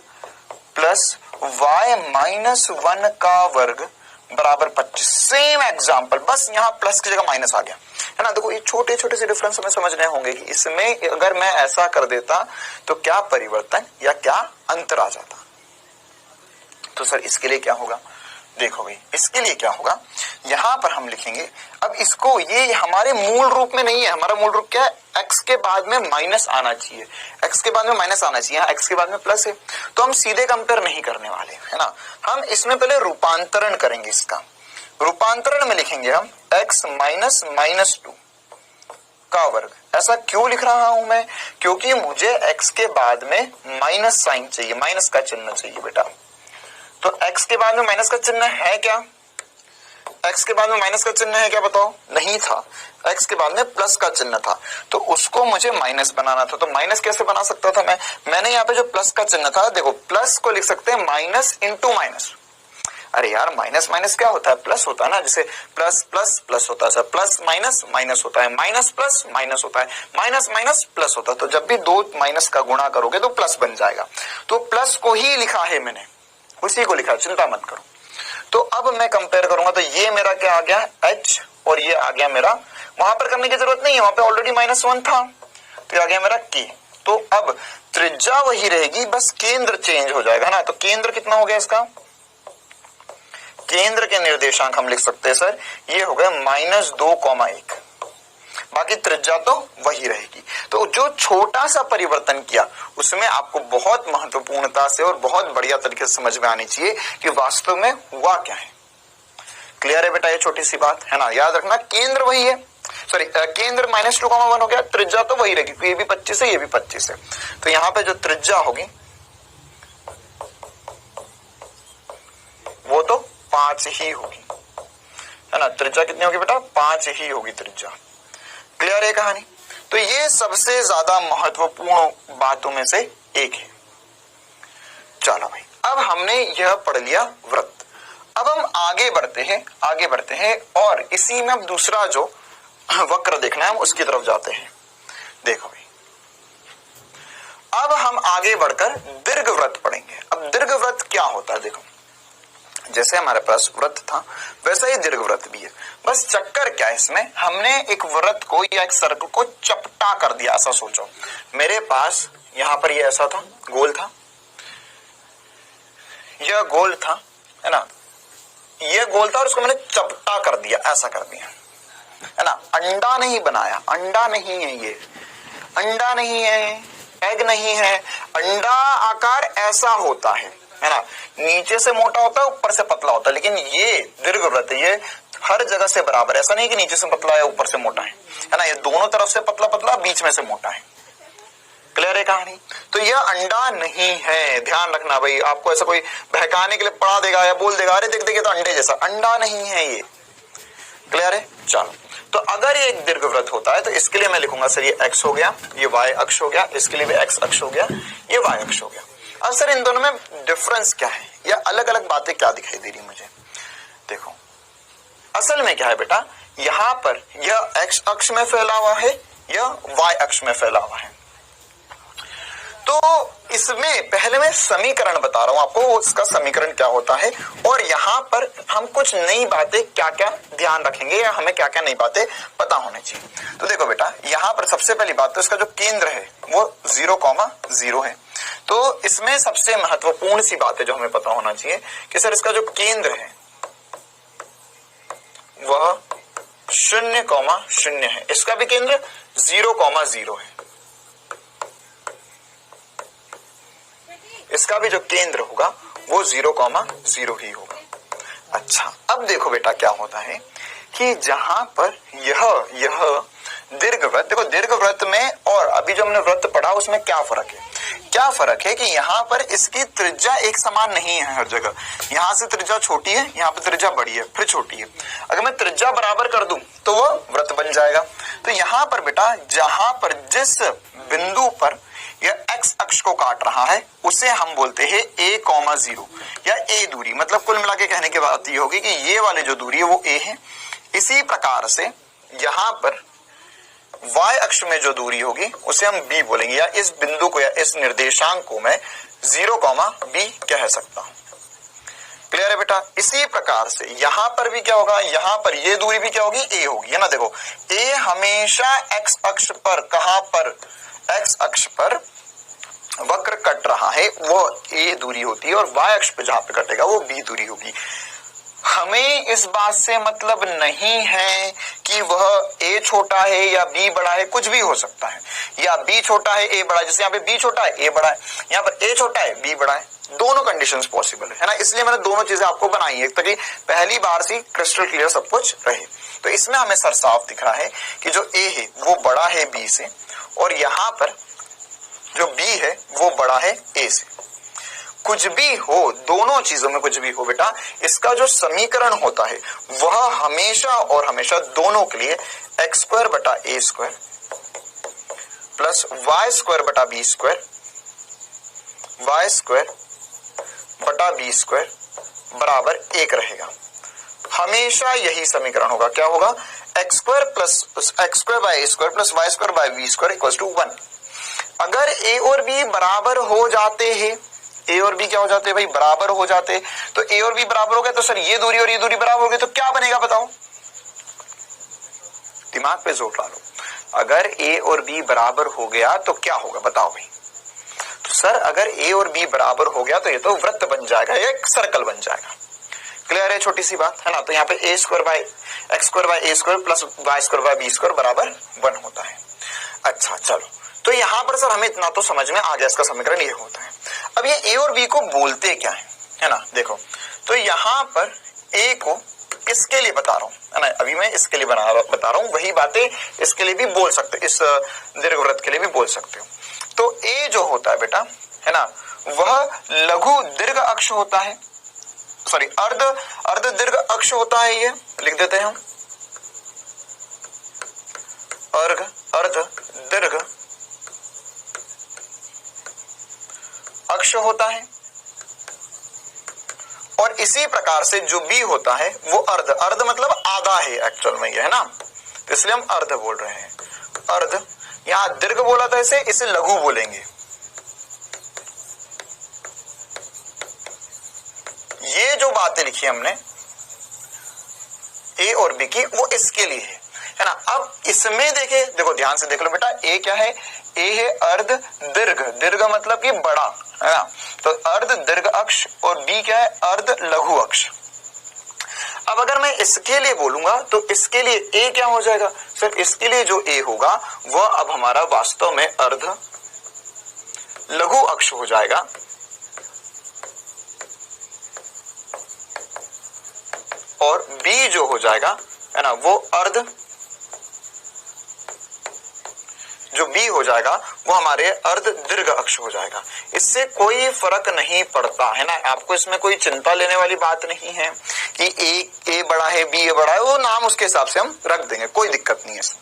प्लस y माइनस 1 का वर्ग बराबर 25। सेम एग्जाम्पल, बस यहाँ प्लस की जगह माइनस आ गया, है ना। देखो ये छोटे छोटे से डिफरेंस हमें समझने होंगे कि इसमें अगर मैं ऐसा कर देता तो क्या परिवर्तन या क्या अंतर आ जाता। तो सर इसके लिए क्या होगा, देखो भाई इसके लिए क्या होगा, यहां पर हम लिखेंगे अब इसको, ये हमारे मूल रूप में नहीं है, हमारा मूल रूप क्या है, x के बाद में माइनस आना चाहिए, x के बाद में माइनस आना चाहिए, x के बाद में प्लस है, तो हम सीधे कंपेयर नहीं करने वाले, है ना। हम इसमें पहले रूपांतरण करेंगे, इसका रूपांतरण में लिखेंगे हम x माइनस माइनस 2 का वर्ग। ऐसा क्यों लिख रहा हूं मैं, क्योंकि मुझे x के बाद में माइनस साइन चाहिए, माइनस का चिन्ह चाहिए बेटा। तो x के बाद में माइनस का चिन्ह है क्या, x के बाद में माइनस का चिन्ह है क्या बताओ, नहीं था, x के बाद में प्लस का चिन्ह था, तो उसको मुझे माइनस बनाना था। तो माइनस कैसे बना सकता था मैंने यहाँ पे जो प्लस का चिन्ह था, देखो प्लस को लिख सकते हैं माइनस इंटू माइनस। अरे यार माइनस माइनस क्या होता है, प्लस होता है ना, जैसे प्लस प्लस प्लस होता है सर, प्लस माइनस माइनस होता है, माइनस प्लस माइनस होता है, माइनस माइनस प्लस होता है। तो जब भी दो माइनस का गुणा करोगे तो प्लस बन जाएगा। तो प्लस को ही लिखा है मैंने, उसी को लिखा, चिंता मत करो। तो अब मैं कंपेयर करूंगा, तो ये मेरा क्या आ गया h और ये आ गया मेरा, वहां पर करने की जरूरत नहीं है, वहां पे ऑलरेडी -1 था, तो आ गया मेरा k। तो अब त्रिज्या वही रहेगी, बस केंद्र चेंज हो जाएगा ना। तो केंद्र कितना हो गया इसका, केंद्र के निर्देशांक हम लिख सकते हैं सर, ये हो गया -2,1, बाकी त्रिज्या तो वही रहेगी। तो जो छोटा सा परिवर्तन किया उसमें आपको बहुत महत्वपूर्णता से और बहुत बढ़िया तरीके से समझ में आनी चाहिए कि वास्तव में हुआ क्या है। क्लियर है बेटा, ये छोटी सी बात है ना, याद रखना केंद्र वही है, सॉरी केंद्र -2,1 हो गया, त्रिज्या तो वही रहेगी, ये भी 25 है, ये भी 25 है। तो यहाँ पे जो त्रिज्या होगी वो तो 5 ही होगी, है ना। त्रिज्या कितनी होगी बेटा, 5 ही होगी त्रिज्या। क्लियर है कहानी। तो ये सबसे ज्यादा महत्वपूर्ण बातों में से एक है। चलो भाई, अब हमने यह पढ़ लिया वृत्त। अब हम आगे बढ़ते हैं और इसी में अब दूसरा जो वक्र देखना है हम उसकी तरफ जाते हैं। देखो भाई, अब हम आगे बढ़कर दीर्घवृत्त पढ़ेंगे। अब दीर्घवृत्त क्या होता है, देखो जैसे हमारे पास वृत्त था वैसा ही दीर्घवृत्त भी है, बस चक्कर क्या है इसमें, हमने एक वृत्त को या एक सर्कल को चपटा कर दिया। ऐसा सोचो, मेरे पास यहां पर ये ऐसा था, गोल था, यह गोल था, है ना, ये गोल था और उसको मैंने चपटा कर दिया, ऐसा कर दिया, है ना। अंडा नहीं बनाया, अंडा नहीं है ये, अंडा नहीं है, एग नहीं है। अंडा आकार ऐसा होता है ना, नीचे से मोटा होता है, ऊपर से पतला होता है। लेकिन ये दीर्घवृत्त ये हर जगह से बराबर, ऐसा नहीं कि नीचे से पतला है ऊपर से मोटा है ना, ये दोनों तरफ से पतला पतला, बीच में से मोटा है। क्लियर है कहानी। तो यह अंडा नहीं है, ध्यान रखना भाई, आपको ऐसा कोई बहकाने के लिए पढ़ा देगा या बोल देगा अरे देख देखिए तो अंडे जैसा, अंडा नहीं है ये। क्लियर है। चलो, तो अगर ये एक दीर्घवृत्त होता है तो इसके लिए मैं लिखूंगा सर ये x हो गया, ये y अक्ष हो गया, इसके लिए भी x अक्ष हो गया, ये y अक्ष हो गया। अब सर इन दोनों में डिफरेंस क्या है या अलग अलग बातें क्या दिखाई दे रही मुझे, देखो असल में क्या है बेटा, यहां पर यह x अक्ष में फैला हुआ है, यह y अक्ष में फैला हुआ है। तो इसमें पहले मैं समीकरण बता रहा हूं आपको, उसका समीकरण क्या होता है और यहां पर हम कुछ नई बातें क्या क्या ध्यान रखेंगे या हमें क्या क्या नई बातें पता होनी चाहिए। तो देखो बेटा, यहां पर सबसे पहली बात तो इसका जो केंद्र है वो 0,0 है। तो इसमें सबसे महत्वपूर्ण सी बात है जो हमें पता होना चाहिए कि सर इसका जो केंद्र है वह 0,0 है, इसका भी केंद्र 0,0 है, इसका भी जो केंद्र होगा वो 0,0 ही होगा। अच्छा, अब देखो बेटा क्या होता है कि जहां पर यह दीर्घवृत्त, देखो दीर्घवृत्त में और अभी जो हमने वृत्त पढ़ा उसमें क्या फर्क है क्या फर्क है कि यहाँ पर इसकी त्रिज्या एक समान नहीं है हर जगह। यहाँ से त्रिज्या छोटी है, यहाँ पर त्रिज्या बड़ी है, फिर छोटी है। अगर मैं त्रिज्या बराबर कर दूं तो वो वृत्त बन जाएगा। तो यहाँ पर बेटा जहां पर जिस बिंदु पर यह x अक्ष को काट रहा है उसे हम बोलते हैं a,0 या a दूरी। मतलब कुल मिला के कहने की बात ये होगी कि ये वाली जो दूरी है वो a है। इसी प्रकार से यहाँ पर y अक्ष में जो दूरी होगी उसे हम b बोलेंगे, या इस बिंदु को या इस निर्देशांक को मैं 0,b कह सकता हूं। क्लियर है बेटा। इसी प्रकार से यहां पर भी क्या होगा, यहां पर ये दूरी भी क्या होगी, a होगी, है ना। देखो a हमेशा x अक्ष पर, कहां पर, x अक्ष पर वक्र कट रहा है वो a दूरी होती है, और y अक्ष पे जहां पे कटेगा वो b दूरी होगी। हमें इस बात से मतलब नहीं है कि वह a छोटा है या b बड़ा है, कुछ भी हो सकता है, या b छोटा है a बड़ा है, जैसे यहाँ पे b छोटा है a बड़ा है, यहाँ पर a छोटा है b बड़ा है, दोनों कंडीशंस पॉसिबल है ना। इसलिए मैंने दोनों चीजें आपको बनाई है ताकि पहली बार से क्रिस्टल क्लियर सब कुछ रहे। तो इसमें हमें सर साफ दिख रहा है कि जो a है वो बड़ा है b से, और यहाँ पर जो b है वो बड़ा है a से। कुछ भी हो, दोनों चीजों में कुछ भी हो बेटा, इसका जो समीकरण होता है वह हमेशा और हमेशा दोनों के लिए x² बटा a² प्लस y² बटा b² y² बटा b² बराबर 1 रहेगा। हमेशा यही समीकरण होगा। क्या होगा, x² by a² plus y² by b² equals to 1। अगर a और b बराबर हो जाते हैं, a और b क्या हो जाते हैं भाई, बराबर हो जाते, तो a और b बराबर हो गए तो सर ये दूरी और ये दूरी बराबर हो गई, तो क्या बनेगा बताओ, दिमाग पे जोर डालो। अगर a और b बराबर हो गया तो क्या होगा बताओ भाई। तो सर अगर a और b बराबर हो गया तो ये तो वृत्त बन जाएगा, एक सर्कल बन जाएगा। क्लियर है, छोटी सी बात है ना। तो यहाँ पे a² bye x² by a² plus y² by b² बराबर 1 होता है। अच्छा चलो, तो यहाँ पर सर हमें इतना तो समझ में आ गया, इसका समीकरण ये होता है। अब ये a और b को बोलते क्या है ना। देखो तो यहाँ पर a को इसके लिए बता रहा हूँ, है ना, अभी मैं इसके लिए बता रहा हूँ, वही बातें इसके लिए भी बोल सकते, इस दीर्घवृत्त के लिए भी बोल सकते हो। तो a जो होता है बेटा, है ना, वह लघु दीर्घ अक्ष होता है, सॉरी अर्ध दीर्घ अक्ष होता है। ये लिख देते हैं हम, अर्ध दीर्घ अक्ष होता है। और इसी प्रकार से जो b होता है वो अर्ध मतलब आधा है एक्चुअल में, ये है ना, तो इसलिए हम अर्ध बोल रहे हैं। अर्ध, यहां दीर्घ बोला था इसे लघु बोलेंगे। ये जो बातें लिखी हमने a और b की, वो इसके लिए है ना। अब इसमें देखो ध्यान से देख लो बेटा, a क्या है, a है अर्ध दीर्घ मतलब कि बड़ा, है ना, तो अर्ध दीर्घ अक्ष, और b क्या है, अर्ध लघु अक्ष। अब अगर मैं इसके लिए बोलूंगा तो इसके लिए a क्या हो जाएगा सर, इसके लिए जो a होगा वह अब हमारा वास्तव में अर्ध लघु अक्ष हो जाएगा, और b जो हो जाएगा, है ना, वो अर्ध, जो b हो जाएगा वो हमारे अर्ध दीर्घ अक्ष हो जाएगा। इससे कोई फर्क नहीं पड़ता, है ना, आपको इसमें कोई चिंता लेने वाली बात नहीं है कि a बड़ा है b बड़ा है, वो नाम उसके हिसाब से हम रख देंगे, कोई दिक्कत नहीं है इसमें।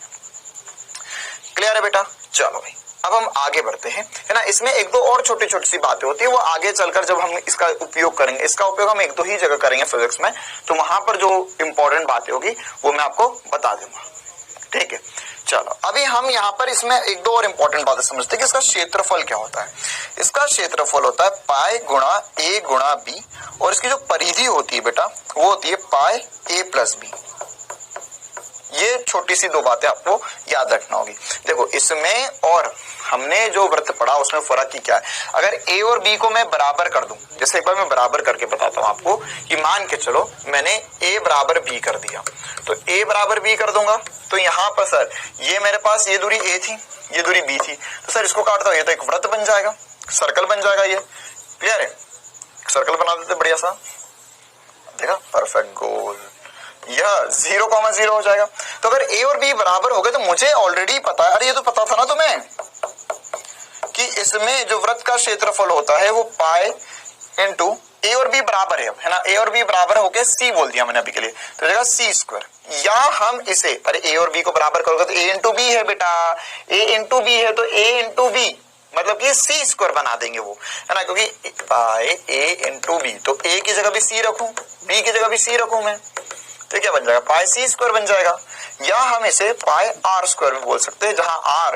क्लियर है बेटा। चलो भाई अब हम आगे बढ़ते हैं, है ना। इसमें एक दो और छोटी छोटी सी बातें होती है, वो आगे चलकर जब हम इसका उपयोग करेंगे, इसका उपयोग हम एक दो ही जगह करेंगे फिजिक्स में, तो वहां पर जो इंपॉर्टेंट बातें होगी वो मैं आपको बता दूंगा, ठीक है। चलो अभी हम यहाँ पर इसमें एक दो और इंपॉर्टेंट बातें समझते हैं कि इसका क्षेत्रफल क्या होता है। इसका क्षेत्रफल होता है पाई गुणा a गुणा b, और इसकी जो परिधि होती है बेटा वो होती है पाई a प्लस b। ये छोटी सी दो बातें आपको याद रखना होगी। देखो इसमें और हमने जो वृत्त पढ़ा उसमें फर्क ही क्या है। अगर a और b को मैं बराबर कर दूं, जैसे एक बार मैं बराबर करके बताता हूं आपको कि मान के चलो मैंने a बराबर b कर दिया, तो a बराबर b कर दूंगा, तो यहाँ पर सर ये मेरे पास ये दूरी a थी, ये दूरी b थी, तो सर इसको काटता हूं, ये तो एक वृत्त बन जाएगा, सर्कल बन जाएगा। ये क्लियर है, सर्कल बना देते बढ़िया सा, देखा, परफेक्ट गोल, यह 0,0 हो जाएगा। तो अगर a और b बराबर हो गए तो मुझे ऑलरेडी पता है, अरे ये तो पता था ना तुम्हें कि इसमें जो वृत्त का क्षेत्रफल होता है वो पाई इंटू ए और बी बराबर है ना, ए और बी बराबर हो गया सी बोल दिया मैंने अभी के लिए, तो जाएगा सी स्क्वायर। या हम इसे, अरे ए और बी को बराबर करोगे तो ए इंटू बी है बेटा, ए इंटू बी है तो ए इंटू बी मतलब कि सी स्क्वायर बना देंगे वो, है ना, क्योंकि पाई ए इंटू बी, तो ए की जगह भी सी रखूं, बी की जगह भी सी रखूं मैं, तो क्या बन जाएगा पाई सी स्क्वायर बन जाएगा। या हम इसे पाई आर स्क्वायर में बोल सकते हैं, जहां आर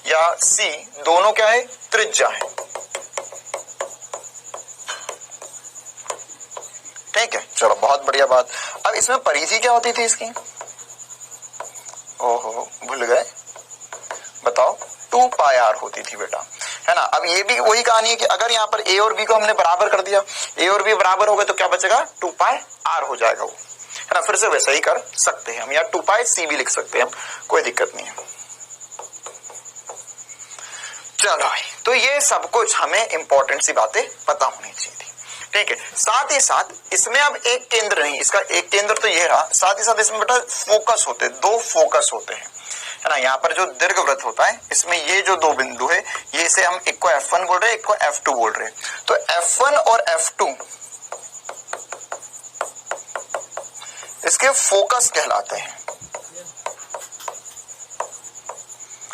या सी दोनों क्या है, त्रिज्या है। ठीक है, चलो बहुत बढ़िया बात। अब इसमें परिधि क्या होती थी इसकी, ओहो भूल गए, बताओ 2 पाई आर होती थी बेटा, है ना। अब ये भी वही कहानी है कि अगर यहाँ पर ए और बी को हमने बराबर कर दिया, ए और बी बराबर हो गए तो क्या बचेगा 2 पाई आर हो जाएगा वो, है ना। फिर से वैसा ही कर सकते हैं हम, या 2 पाई सी भी लिख सकते हैं हम, कोई दिक्कत नहीं है। चलो भाई, तो ये सब कुछ हमें इंपॉर्टेंट सी बातें पता होनी चाहिए थी। ठीक है, साथ ही साथ इसमें अब एक केंद्र नहीं, इसका एक केंद्र तो ये रहा, साथ ही साथ इसमें बेटा फोकस होते हैं, 2 फोकस होते हैं, है ना। यहाँ पर जो दीर्घवृत्त होता है इसमें ये जो 2 बिंदु है, ये इसे हम एक को F1 बोल रहे हैं, एक को F2 बोल रहे हैं। तो F1 और F2 इसके फोकस कहलाते हैं,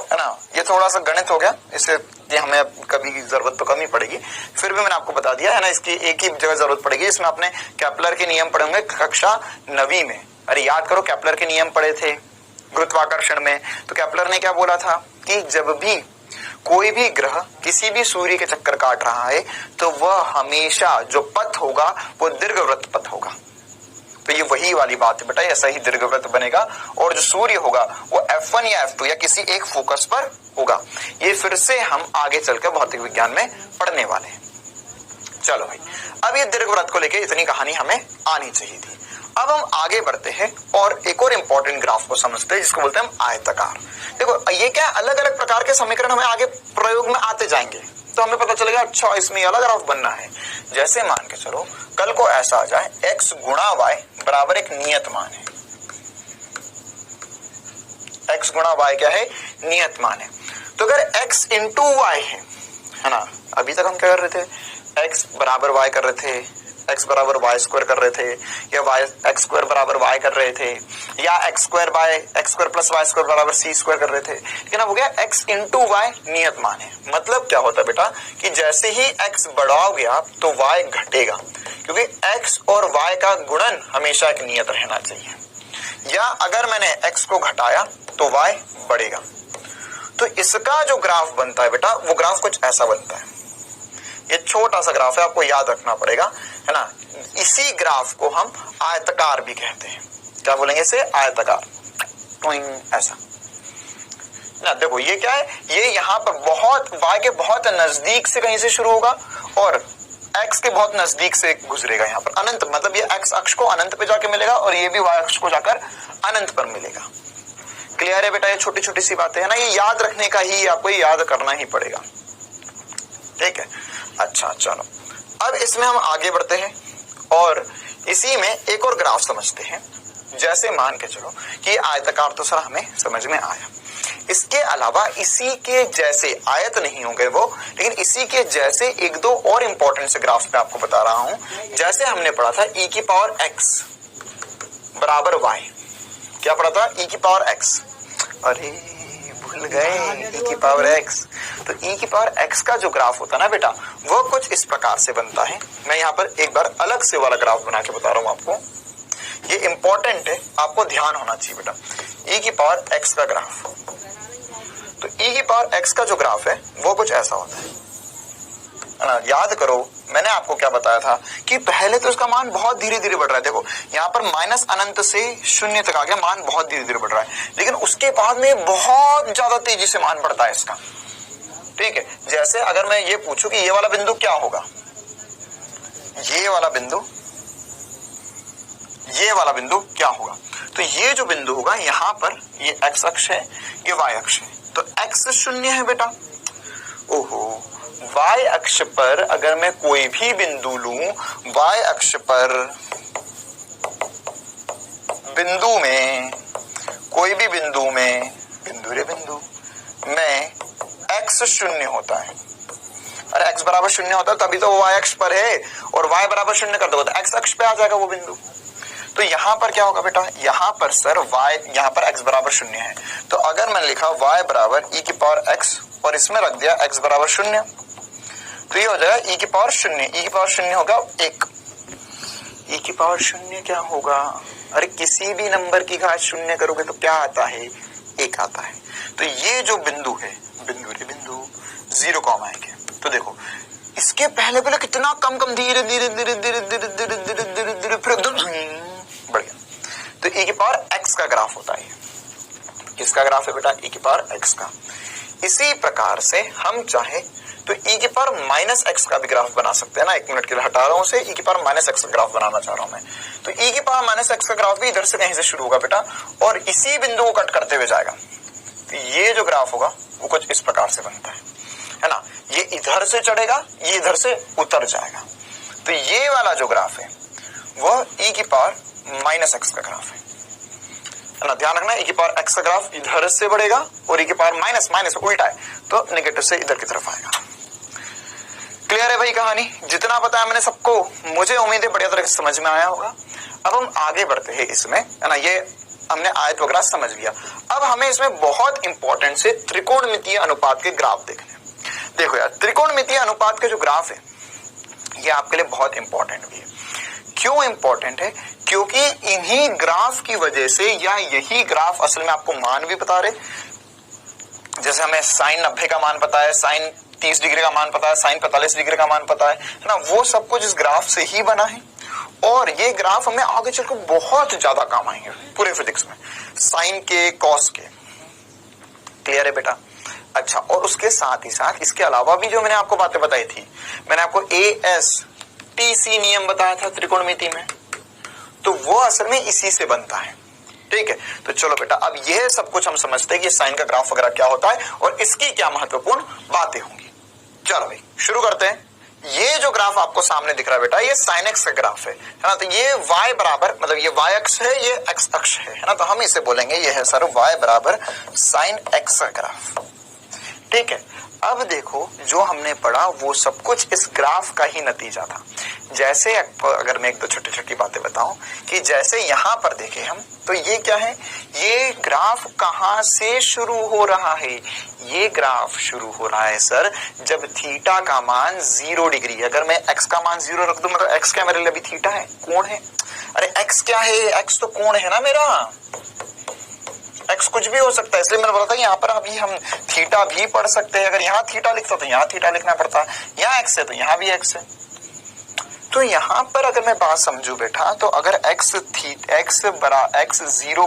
है ना। ये थोड़ा सा गणित हो गया, इससे ये हमें कभी की जरूरत तो कम ही पड़ेगी, फिर भी मैंने आपको बता दिया, है ना। इसकी एक ही जगह जरूरत पड़ेगी, इसमें आपने केपलर के नियम पढ़े होंगे कक्षा 9वीं में। अरे याद करो, केपलर के नियम पढ़े थे गुरुत्वाकर्षण में, तो केपलर ने क्या बोला था कि जब भी कोई भी ग्रह किसी भी सूर्य के चक्कर काट रहा है तो वह हमेशा जो पथ होगा वो दीर्घवृत्त पथ होगा। तो ये वही वाली बात है बेटा, ऐसा ही दीर्घवृत्त बनेगा, और जो सूर्य होगा वो F1 या F2 या किसी एक फोकस पर होगा। ये फिर से हम आगे चलकर भौतिक विज्ञान में पढ़ने वाले हैं। चलो भाई, अब ये दीर्घवृत्त को लेके इतनी कहानी हमें आनी चाहिए थी। अब हम आगे बढ़ते हैं और एक और इंपॉर्टेंट ग्राफ को समझते हैं, जिसको बोलते हैं हम आयताकार। देखो ये क्या, अलग अलग प्रकार के समीकरण हमें आगे प्रयोग में आते जाएंगे, तो हमें पता चलेगा अच्छा इसमें अलग ग्राफ बनना है। जैसे मान के चलो कल को ऐसा आ जाए x गुणा y बराबर एक नियत मान है, x गुणा y क्या है, नियत मान है। तो अगर x इंटू वाई है ना, अभी तक हम क्या कर रहे थे, x बराबर y कर रहे थे, x बराबर वाई स्क्वायर कर रहे थे, या x स्क्वायर बराबर y कर रहे थे, या x square plus y square बराबर c स्क्वायर कर रहे थे। लेकिन अब हो गया x इंटू वाई नियत मान है। मतलब क्या होता है बेटा कि जैसे ही x बढ़ाओगे आप तो y घटेगा, क्योंकि x और y का गुणन हमेशा एक नियत रहना चाहिए। या अगर मैंने x को घटाया तो y बढ़ेगा। तो इसका जो ग्राफ बनता है बेटा, वो ग्राफ कुछ ऐसा बनता है। ये छोटा सा ग्राफ है, आपको याद रखना पड़ेगा, है ना। इसी ग्राफ को हम आयताकार भी कहते हैं। क्या बोलेंगे इसे, आयताकार, ऐसा ना। देखो ये क्या है, ये यहाँ पर बहुत y के बहुत नजदीक से कहीं से शुरू होगा और x के बहुत नजदीक से गुजरेगा यहाँ पर अनंत, मतलब ये x अक्ष को अनंत पे जाके मिलेगा और ये भी y अक्ष को जाकर अनंत पर मिलेगा। क्लियर है बेटा, ये छोटी छोटी सी बातें है ना, ये याद रखने का ही, आपको याद करना ही पड़ेगा। ठीक है, अच्छा चलो अब इसमें हम आगे बढ़ते हैं और इसी में एक और ग्राफ समझते हैं। जैसे मान के चलो कि आयताकार तो सर हमें समझ में आया, इसके अलावा इसी के जैसे आयत नहीं होंगे वो, लेकिन इसी के जैसे एक दो और इंपॉर्टेंट से ग्राफ पे आपको बता रहा हूं। जैसे हमने पढ़ा था e की पावर x बराबर y, क्या पढ़ा था, e की पावर x, अरे भूल गए e की पावर x। तो e की पावर x का जो ग्राफ होता है ना बेटा, वो कुछ इस प्रकार से बनता है। मैं यहाँ पर एक बार अलग से वाला ग्राफ बना के बता रहा हूँ आपको, ये इंपॉर्टेंट है, आपको ध्यान होना चाहिए बेटा। e की पावर x का ग्राफ, तो e की पावर x का जो ग्राफ है वो कुछ ऐसा होता है ना। याद करो मैंने आपको क्या बताया था कि पहले तो इसका मान बहुत धीरे धीरे बढ़ रहा है। देखो यहाँ पर माइनस अनंत से शून्य तक आ गया, मान बहुत धीरे धीरे बढ़ रहा है, लेकिन उसके बाद में बहुत ज्यादा तेजी से मान बढ़ता है इसका। ठीक है, जैसे अगर मैं ये पूछूं कि ये वाला बिंदु क्या होगा, ये वाला बिंदु क्या होगा, तो ये जो बिंदु होगा यहाँ पर, ये x अक्ष है, ये y अक्ष है, तो x शून्य है बेटा। ओहो, y अक्ष पर अगर मैं कोई भी बिंदु लूं, y अक्ष पर बिंदु में, कोई भी बिंदु में, बिंदु में x शून्य होता है, अरे x बराबर शून्य होता है तभी तो y अक्ष पर है, और y बराबर शून्य कर दोगे तो x अक्ष पे आ जाएगा वो बिंदु। तो यहां पर क्या होगा बेटा, यहां पर सर y, यहां पर x बराबर शून्य है, तो अगर मैंने लिखा y बराबर e की पावर x और इसमें रख दिया x बराबर शून्य, तो ये हो जाएगा e की पावर शून्य, e की पावर शून्य होगा 1। e की पावर शून्य क्या होगा, अरे किसी भी नंबर की घात शून्य करोगे तो क्या आता है, 1 आता है। तो ये जो बिंदु है, बिंदु 0, 1 है। तो देखो इसके पहले कितना कम कम, धीरे धीरे धीरे धीरे धीरे धीरे धीरे धीरे धीरे फिर एकदम बढ़ गया। तो e की पावर x का ग्राफ होता है। किसका ग्राफ है बेटा, e की पावर x का। इसी प्रकार से हम चाहे तो e की पावर -x का भी ग्राफ बना सकते हैं ना। 1 मिनट के लिए हटा रहा हूं उसे, e की पावर -x का ग्राफ बनाना चाह रहा हूं मैं। तो e की पावर -x का ग्राफ भी इधर से कहीं से शुरू होगा बेटा, और इसी बिंदु को कट करते हुए जाएगा। तो ये जो ग्राफ होगा वो कुछ इस प्रकार से बनता है ना। ये इधर से चढ़ेगा, ये इधर से उतर जाएगा। तो ये वाला जो ग्राफ है वह e की पावर -x का ग्राफ है ना। ध्यान रखना, e की पावर x का ग्राफ इधर से बढ़ेगा और e की पावर माइनस उल्टा है तो नेगेटिव से इधर की तरफ आएगा। क्लियर है भाई कहानी, जितना बताया मैंने सबको, मुझे उम्मीद है बढ़िया तरह से समझ में आया होगा। अब हम आगे बढ़ते हैं इसमें, है ना। ये हमने आयत वगैरह समझ लिया। अब हमें इसमें बहुत इंपॉर्टेंट से त्रिकोणमितीय अनुपात के ग्राफ देखने। देखो यार, त्रिकोणमितीय अनुपात के जो ग्राफ है ये आपके लिए बहुत इंपॉर्टेंट भी है। क्यों इंपॉर्टेंट है, क्योंकि इन्हीं ग्राफ की वजह से, या यही ग्राफ असल में आपको मान भी बता रहे, जैसे हमें साइन 90 का मान पता है, साइन 30 डिग्री का मान पता है, साइन 45 डिग्री का मान पता है ना, वो सब कुछ इस ग्राफ से ही बना है। और ये ग्राफ हमें आगे चलकर बहुत ज्यादा काम आएंगे पूरे फिजिक्स में, साइन के, कॉस के। क्लियर है बेटा। अच्छा, और उसके साथ ही साथ इसके अलावा भी जो मैंने आपको बातें बताई थी, मैंने आपको ASTC नियम बताया था त्रिकोणमिति में, तो वो असल में इसी से बनता है। ठीक है, तो चलो बेटा, अब यह सब कुछ हम समझते हैं कि साइन का ग्राफ वगैरह क्या होता है और इसकी क्या महत्वपूर्ण बातें होंगी। चलो भाई शुरू करते हैं। ये जो ग्राफ आपको सामने दिख रहा है बेटा, ये साइन एक्स का ग्राफ है ना। तो ये y बराबर, मतलब ये y अक्ष है, ये x अक्ष है ना। तो हम इसे बोलेंगे ये है सर y बराबर साइन एक्स का ग्राफ। ठीक है, अब देखो जो हमने पढ़ा वो सब कुछ इस ग्राफ का ही नतीजा था। जैसे अगर मैं 1-2 छोटी छोटी बातें बताऊं कि जैसे यहां पर देखें हम, तो ये क्या है, ये ग्राफ कहां से शुरू हो रहा है, ये ग्राफ शुरू हो रहा है सर जब थीटा का मान 0 डिग्री। अगर मैं x का मान 0 रख दूं, मतलब x क्या मेरे लिए अभी थीटा है, कोण है। अरे x क्या है, x तो कोण है ना मेरा, x कुछ भी हो सकता है। इसलिए मैंने बोला था यहाँ पर अभी हम थीटा भी पढ़ सकते हैं। अगर यहाँ थीटा लिखता तो यहाँ थीटा लिखना पड़ता, यहाँ x है तो यहाँ भी x है। तो यहाँ पर अगर मैं बात समझू बेटा, तो अगर x 0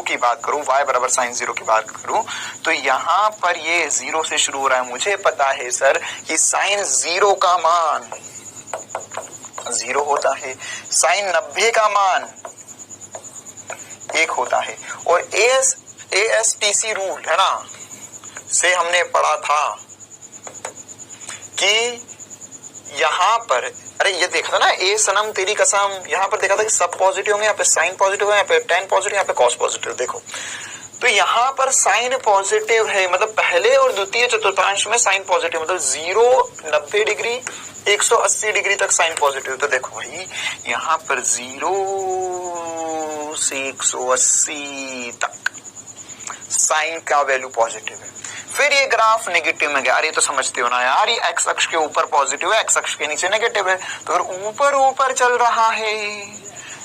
की बात करूं, y बराबर साइन 0 की बात करूं, तो यहाँ पर ये 0 से शुरू हो रहा है। मुझे पता है सर कि साइन 0 का मान 0 होता है, साइन 90 का मान 1 होता है। और ASTC रूल है ना, से हमने पढ़ा था कि यहाँ पर, अरे ये देखा था ना, ए सनम तेरी कसम, यहाँ पर देखा था कि सब पॉजिटिव होंगे, यहाँ पे साइन पॉजिटिव है, यहाँ पे टेन पॉजिटिव, यहाँ पे कॉस पॉजिटिव। देखो तो यहाँ पर साइन पॉजिटिव है, मतलब पहले और द्वितीय चतुर्थांश में साइन पॉजिटिव, मतलब 0, 90 डिग्री, 180 डिग्री तक साइन पॉजिटिव। तो देखो भाई यहाँ पर 0 से 180 तक साइन का वैल्यू पॉजिटिव है। फिर ये ग्राफ नेगेटिव में गया। अरे तो समझते हो ना यार, ये एक्स अक्ष के ऊपर पॉजिटिव है, एक्स अक्ष के नीचे नेगेटिव है। तो अगर ऊपर ऊपर चल रहा है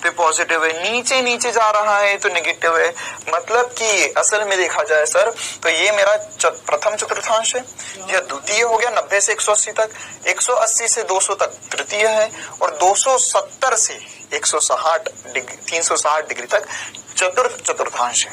तो पॉजिटिव है, नीचे नीचे जा रहा है तो नेगेटिव है। मतलब कि असल में देखा जाए सर, तो ये मेरा प्रथम चतुर्थांश है, यह द्वितीय हो गया 90 से 180 तक, 180 से 200 तक तृतीय है, और 270 से 360 डिग्री तक चतुर्थ चतुर्थांश है।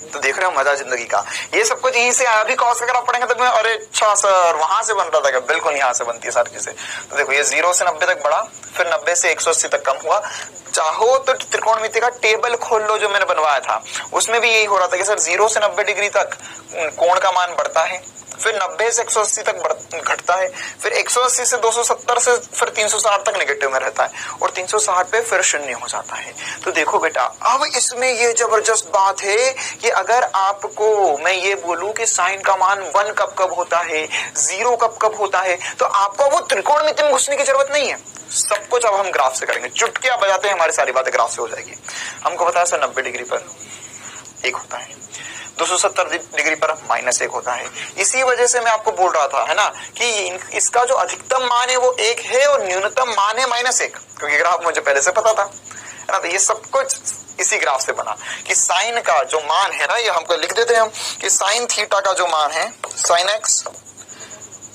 तो देख रहे हो मजा जिंदगी का। ये सब कुछ यहीं से आया। अभी कॉस अगर आप पढ़ेंगे तो मैं, अरे अच्छा सर वहां से बन रहा था क्या, बिल्कुल यहाँ से बनती है सारी चीजें। तो देखो ये 0 से 90 तक बढ़ा, फिर 90 से 180 तक कम हुआ। चाहो तो त्रिकोणमिति का टेबल खोल लो जो मैंने बनवाया था, उसमें भी यही हो रहा था कि सर 0 से 90 डिग्री तक कोण का मान बढ़ता है फिर 90 से 180 तक घटता है, फिर 180 से 270 से फिर 360 तक नेगेटिव में रहता है, और 360 पे फिर शून्य हो जाता है। तो देखो बेटा, अब इसमें ये जबरदस्त बात है कि अगर आपको मैं ये बोलूं कि साइन का मान 1 कब कब होता है, 0 कब कब होता है, तो आपको वो त्रिकोणमिति में घुसने की जरूरत नहीं है। सब कुछ अब हम ग्राफ से करेंगे, चुटकियां बजाते हैं हमारी सारी बातें ग्राफ से हो जाएगी। हमको पता है सर 90 डिग्री पर 1 होता है, 270 डिग्री पर -1 होता है। इसी वजह से मैं आपको बोल रहा था, है ना, कि इसका जो अधिकतम मान है वो 1 है और न्यूनतम मान है -1, क्योंकि ग्राफ मुझे पहले से पता था, है ना। तो ये सब कुछ इसी ग्राफ से बना कि साइन का जो मान है ना, ये हमको लिख देते हैं हम कि साइन थीटा का जो मान है, साइन एक्स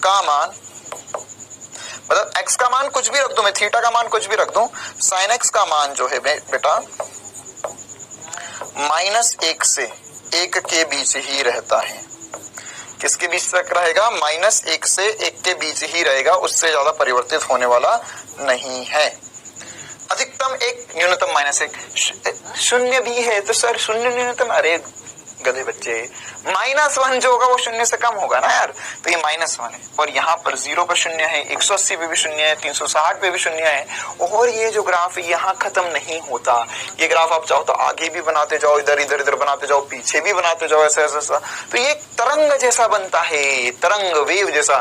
का मान, मतलब एक्स का मान कुछ भी रख दूं मैं, थीटा का मान कुछ भी रख दूं, साइन एक्स का मान जो है बेटा -1 से 1 के बीच ही रहता है। किसके बीच तक रहेगा? -1 से 1 के बीच ही रहेगा, उससे ज्यादा परिवर्तित होने वाला नहीं है। अधिकतम 1, न्यूनतम -1। शून्य भी है तो सर शून्य न्यूनतम, अरे गधे बच्चे, -1 जो होगा वो शून्य से कम होगा ना यार, तो ये -1 है। और यहाँ पर 0 पर शून्य है, 180 पे भी शून्य है, 360 पे भी शून्य है। और ये जो ग्राफ है यहाँ खत्म नहीं होता, ये ग्राफ आप चाहो तो आगे भी बनाते जाओ, इधर इधर इधर बनाते जाओ, पीछे भी बनाते जाओ, ऐसा ऐसा ऐसा, तो ये तरंग जैसा बनता है, तरंग वेव जैसा,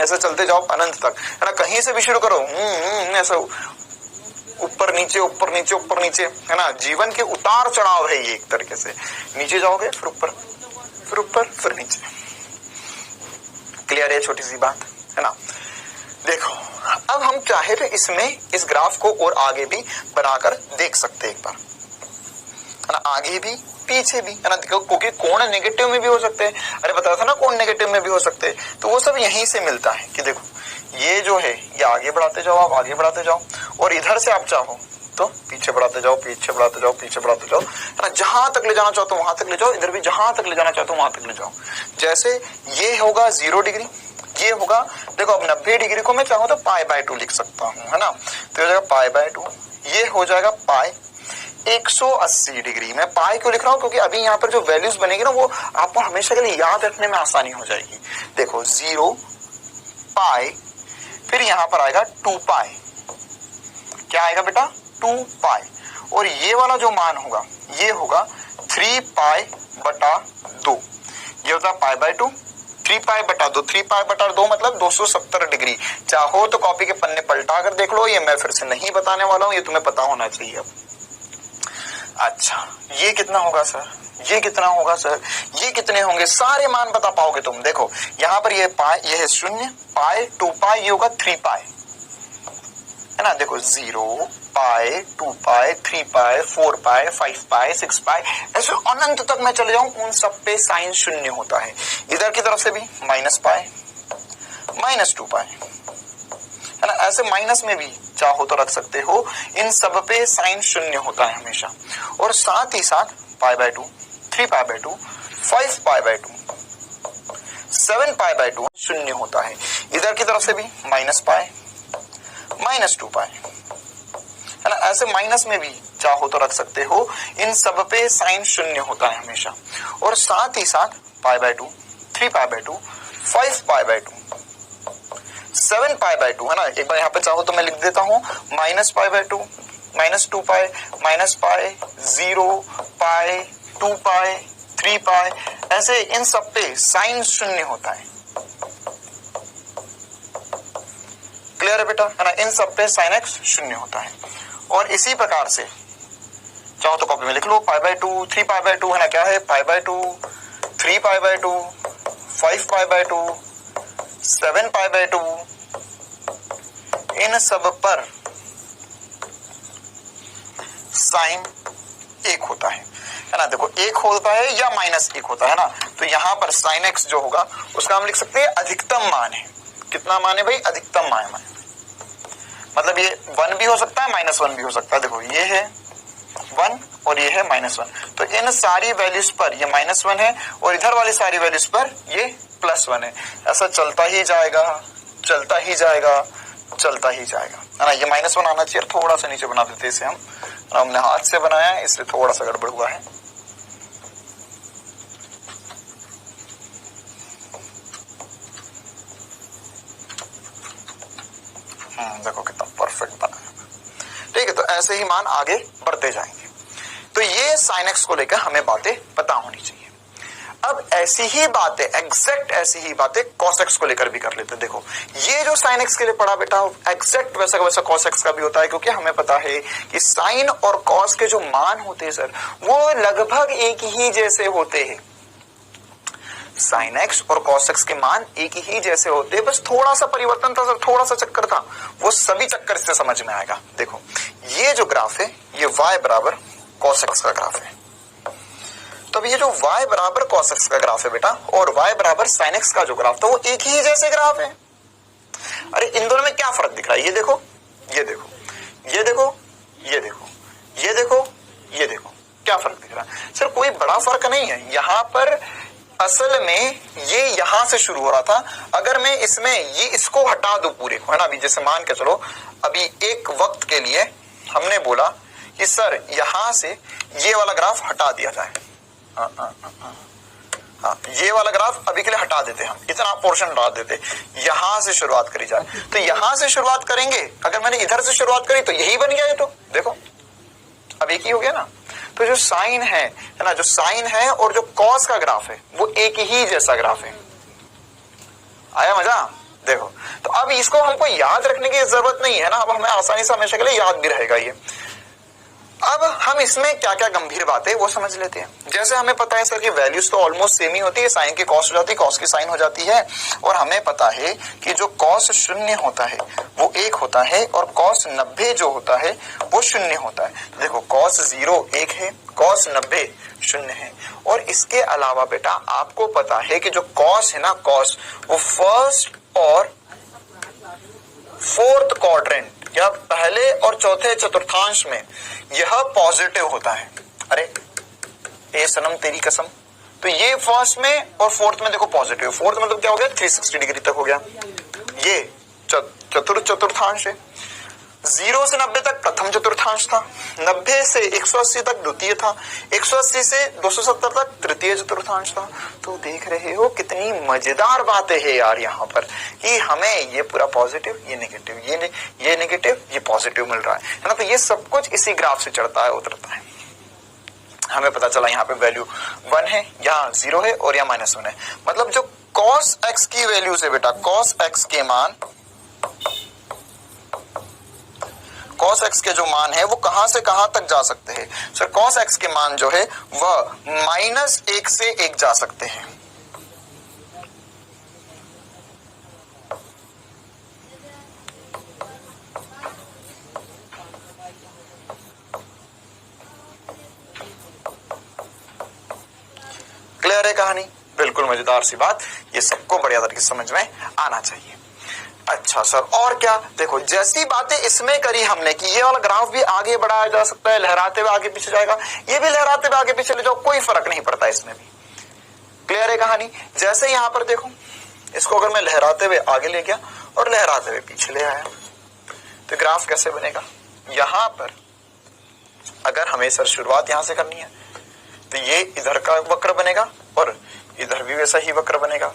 ऐसा चलते जाओ अनंत तक, है ना। कहीं से भी शुरू करो, ऐसा ऊपर नीचे ऊपर नीचे ऊपर नीचे, है ना। जीवन के उतार चढ़ाव है ये एक तरीके से, नीचे जाओगे फिर ऊपर, फिर ऊपर, फिर नीचे। क्लियर है छोटी सी बात, है ना। देखो अब हम चाहे तो इसमें इस ग्राफ को और आगे भी बनाकर देख सकते हैं एक बार, है ना, आगे भी पीछे भी, है ना। देखो क्योंकि कोण नेगेटिव में भी हो सकते हैं, अरे बताया था ना कोण नेगेटिव में भी हो सकते हैं, तो वो सब यहीं से मिलता है कि देखो ये जो है ये आगे बढ़ाते जाओ, आप आगे बढ़ाते जाओ, और इधर से आप चाहो तो पीछे बढ़ाते जाओ, पीछे बढ़ाते जाओ, पीछे बढ़ाते जाओ, है ना। जहां तक ले जाना चाहते हो वहां तक ले जाओ, इधर भी जहां तक ले जाना चाहते हो वहां तक ले जाओ। जैसे ये होगा 0 डिग्री, ये होगा, देखो अब 90 डिग्री को मैं चाहूँ तो π/2 लिख सकता हूँ, है ना। तो हो जाएगा π/2, ये हो जाएगा पाई 180 डिग्री। मैं पाई क्यों लिख रहा हूँ? क्योंकि अभी यहाँ पर जो वैल्यूज बनेगी ना वो आपको हमेशा के लिए याद रखने में आसानी हो जाएगी। देखो 0 पाई, फिर यहाँ पर आएगा 2 पाई, क्या आएगा बेटा? 2 पाई, और ये वाला जो मान होगा ये होगा 3 π/2, ये होता है π/2, 3 π/2, 3 π/2 मतलब 270 डिग्री। चाहो तो कॉपी के पन्ने पलटा कर देख लो, ये मैं फिर से नहीं बताने वाला हूं, ये तुम्हें पता होना चाहिए अब। अच्छा ये कितना होगा सर, ये कितना होगा सर, ये कितने होंगे? सारे मान बता पाओगे तुम। देखो यहाँ पर ये पाई, ये है 0 पाई, 2 पाई, ये होगा 3 पाई, है ना। देखो 0 पाई, 2 पाई, 3 पाई, 4 पाई, 5 पाई, 6 पाई, ऐसे अनंत तक मैं चले जाऊं, उन सब पे साइन शून्य होता है। इधर की तरफ से भी -पाई, -2 पाई, है ना। ऐसे माइनस में भी चाहो तो रख सकते हो, इन सब पे साइन शून्य होता है हमेशा। और साथ ही साथ π/2, 3 π/2, 5 π/2, 7 π/2 शून्य होता है। इधर की तरफ से भी -पाई, -2 पाई, है ना। ऐसे माइनस में भी चाहो तो रख सकते हो, इन सब पे साइन शून्य होता है हमेशा। और साथ ही साथ π/2, 3 π/2, 5 π/2, 7 π/2, है ना। एक बार यहाँ पे चाहो तो मैं लिख देता हूँ -π/2, -2 पाई, -पाई, 0 पाई, 2 पाई, 3 पाई, ऐसे इन सब पे साइन शून्य होता है। क्लियर है बेटा, है ना। इन सब पे साइन एक्स शून्य होता है। और इसी प्रकार से चाहो तो कॉपी में लिख लो π/2, 3 π/2, है ना। क्या है? π/2, 3 π/2, 5 π/2, 7 π/2, इन सब पर साइन 1 होता है ना। देखो 1 होता है या -1 होता है ना। तो यहाँ पर साइन एक्स जो होगा उसका हम लिख सकते हैं अधिकतम मान है। कितना मान है भाई? अधिकतम मान है। मतलब ये 1 भी हो सकता है, -1 भी हो सकता है। देखो ये है 1 और ये है -1, तो इन सारी वैल्यूज पर ये -1 है और इधर वाली सारी वैल्यूज पर ये +1 है। ऐसा चलता ही जाएगा, चलता ही जाएगा, चलता ही जाएगा, है ना। ये -1 आना चाहिए, थोड़ा सा नीचे बना देते इसे हमने हाथ से बनाया है इसलिए थोड़ा सा गड़बड़ हुआ है। देखो कितना परफेक्ट बना है। ठीक है, तो ऐसे ही मान आगे बढ़ते जाएंगे। तो ये sin x को लेकर हमें बातें पता होनी चाहिए। अब ऐसी ही बातें, एग्जैक्ट ऐसी ही बातें cos x को लेकर भी कर लेते हैं। देखो ये जो sin x के लिए पढ़ा बेटा, एग्जैक्ट वैसा का वैसा cos x का भी होता है, क्योंकि हमें पता है कि sin और cos के जो मान होते हैं सर, वो लगभग एक ही जैसे होते हैं। sin x और cos x के मान एक ही जैसे होते हैं, बस थोड़ा सा परिवर्तन था सर, थोड़ा सा चक्कर था, वो सभी चक्कर इससे समझ में आएगा। देखो ये जो ग्राफ है, ये y बराबर cos x का ग्राफ है। तो अब ये जो y बराबर cos x का ग्राफ है बेटा, और y बराबर sin x का जो ग्राफ था, वो एक ही जैसे ग्राफ है। अरे इन दोनों में क्या फर्क दिख रहा है? ये देखो, ये देखो, ये देखो, ये देखो, ये देखो, ये देखो, क्या फर्क दिख रहा है सर? कोई बड़ा फर्क नहीं है। यहां पर असल में ये यहां से शुरू हो रहा था, अगर मैं इसमें ये इसको हटा दूं पूरे को, है ना, अभी जैसे मान के चलो, अभी एक वक्त के लिए हमने बोला कि सर यहां से ये वाला ग्राफ हटा दिया जाए। हाँ, ये वाला ग्राफ अभी के लिए हटा देते, हम इतना पोर्शन हटा देते, यहां से शुरुआत करी जाए। तो यहां से शुरुआत करेंगे, अगर मैंने इधर से शुरुआत करी तो यही बन गया। ये तो देखो अब एक ही हो गया ना। तो जो साइन है ना, जो साइन है और जो कॉस का ग्राफ है, वो एक ही जैसा ग्राफ है। आया मजा? देखो, तो अब इसको हमको याद रखने की जरूरत नहीं है ना, अब हमें आसानी से हमेशा के लिए याद भी रहेगा ये। अब हम इसमें क्या क्या गंभीर बातें वो समझ लेते हैं। जैसे हमें पता है सर कि वैल्यूज तो ऑलमोस्ट सेम ही होती है, साइन की कॉस हो जाती है, कॉस की साइन हो जाती है, और हमें पता है कि जो कॉस 0 होता है वो 1 होता है, और कॉस 90 जो होता है वो 0 होता है। देखो कॉस 0 1 है, कॉस 90 0 है। और इसके अलावा बेटा आपको पता है कि जो कॉस है ना, कॉस वो फर्स्ट और फोर्थ क्वाड्रेंट या पहले और चौथे चतुर्थांश में यह पॉजिटिव होता है। अरे ए सनम तेरी कसम, तो ये फर्स्ट में और फोर्थ में देखो पॉजिटिव। फोर्थ मतलब क्या हो गया? 360 डिग्री तक हो गया। ये चतुर्थांश है। 0 से 90 तक प्रथम चतुर्थांश था, 90 से 180 तक द्वितीय था, 180 से 270 तक तृतीय चतुर्थांश था। तो देख रहे हो कितनी मजेदार बातें हैं यार यहाँ पर, कि हमें ये पूरा पॉजिटिव, ये नेगेटिव, ये नेगेटिव, ये पॉजिटिव मिल रहा है ना। तो ये सब कुछ इसी ग्राफ से चढ़ता है उतरता है। हमें पता चला यहाँ पे वैल्यू 1 है, यहाँ 0 है और यहाँ -1 है। मतलब जो cos x की वैल्यू से बेटा, cos x के मान, cos x के जो मान है वो कहां से कहां तक जा सकते हैं सर? cos x के मान जो है वह -1 से 1 जा सकते हैं। क्लियर है कहानी? बिल्कुल मजेदार सी बात, ये सबको बढ़िया तरीके से समझ में आना चाहिए। अच्छा सर और क्या? देखो जैसी बातें इसमें करी हमने कि ये वाला ग्राफ भी आगे बढ़ाया जा सकता है, लहराते हुए आगे पीछे जाएगा, ये भी लहराते हुए आगे पीछे ले जाओ, कोई फर्क नहीं पड़ता इसमें भी। क्लियर है कहानी? जैसे यहां पर देखो, इसको अगर मैं लहराते हुए आगे ले गया और लहराते हुए पीछे ले आया, तो ग्राफ कैसे बनेगा? यहां पर अगर हमें सर शुरुआत यहां से करनी है तो ये इधर का वक्र बनेगा और इधर भी वैसा ही वक्र बनेगा,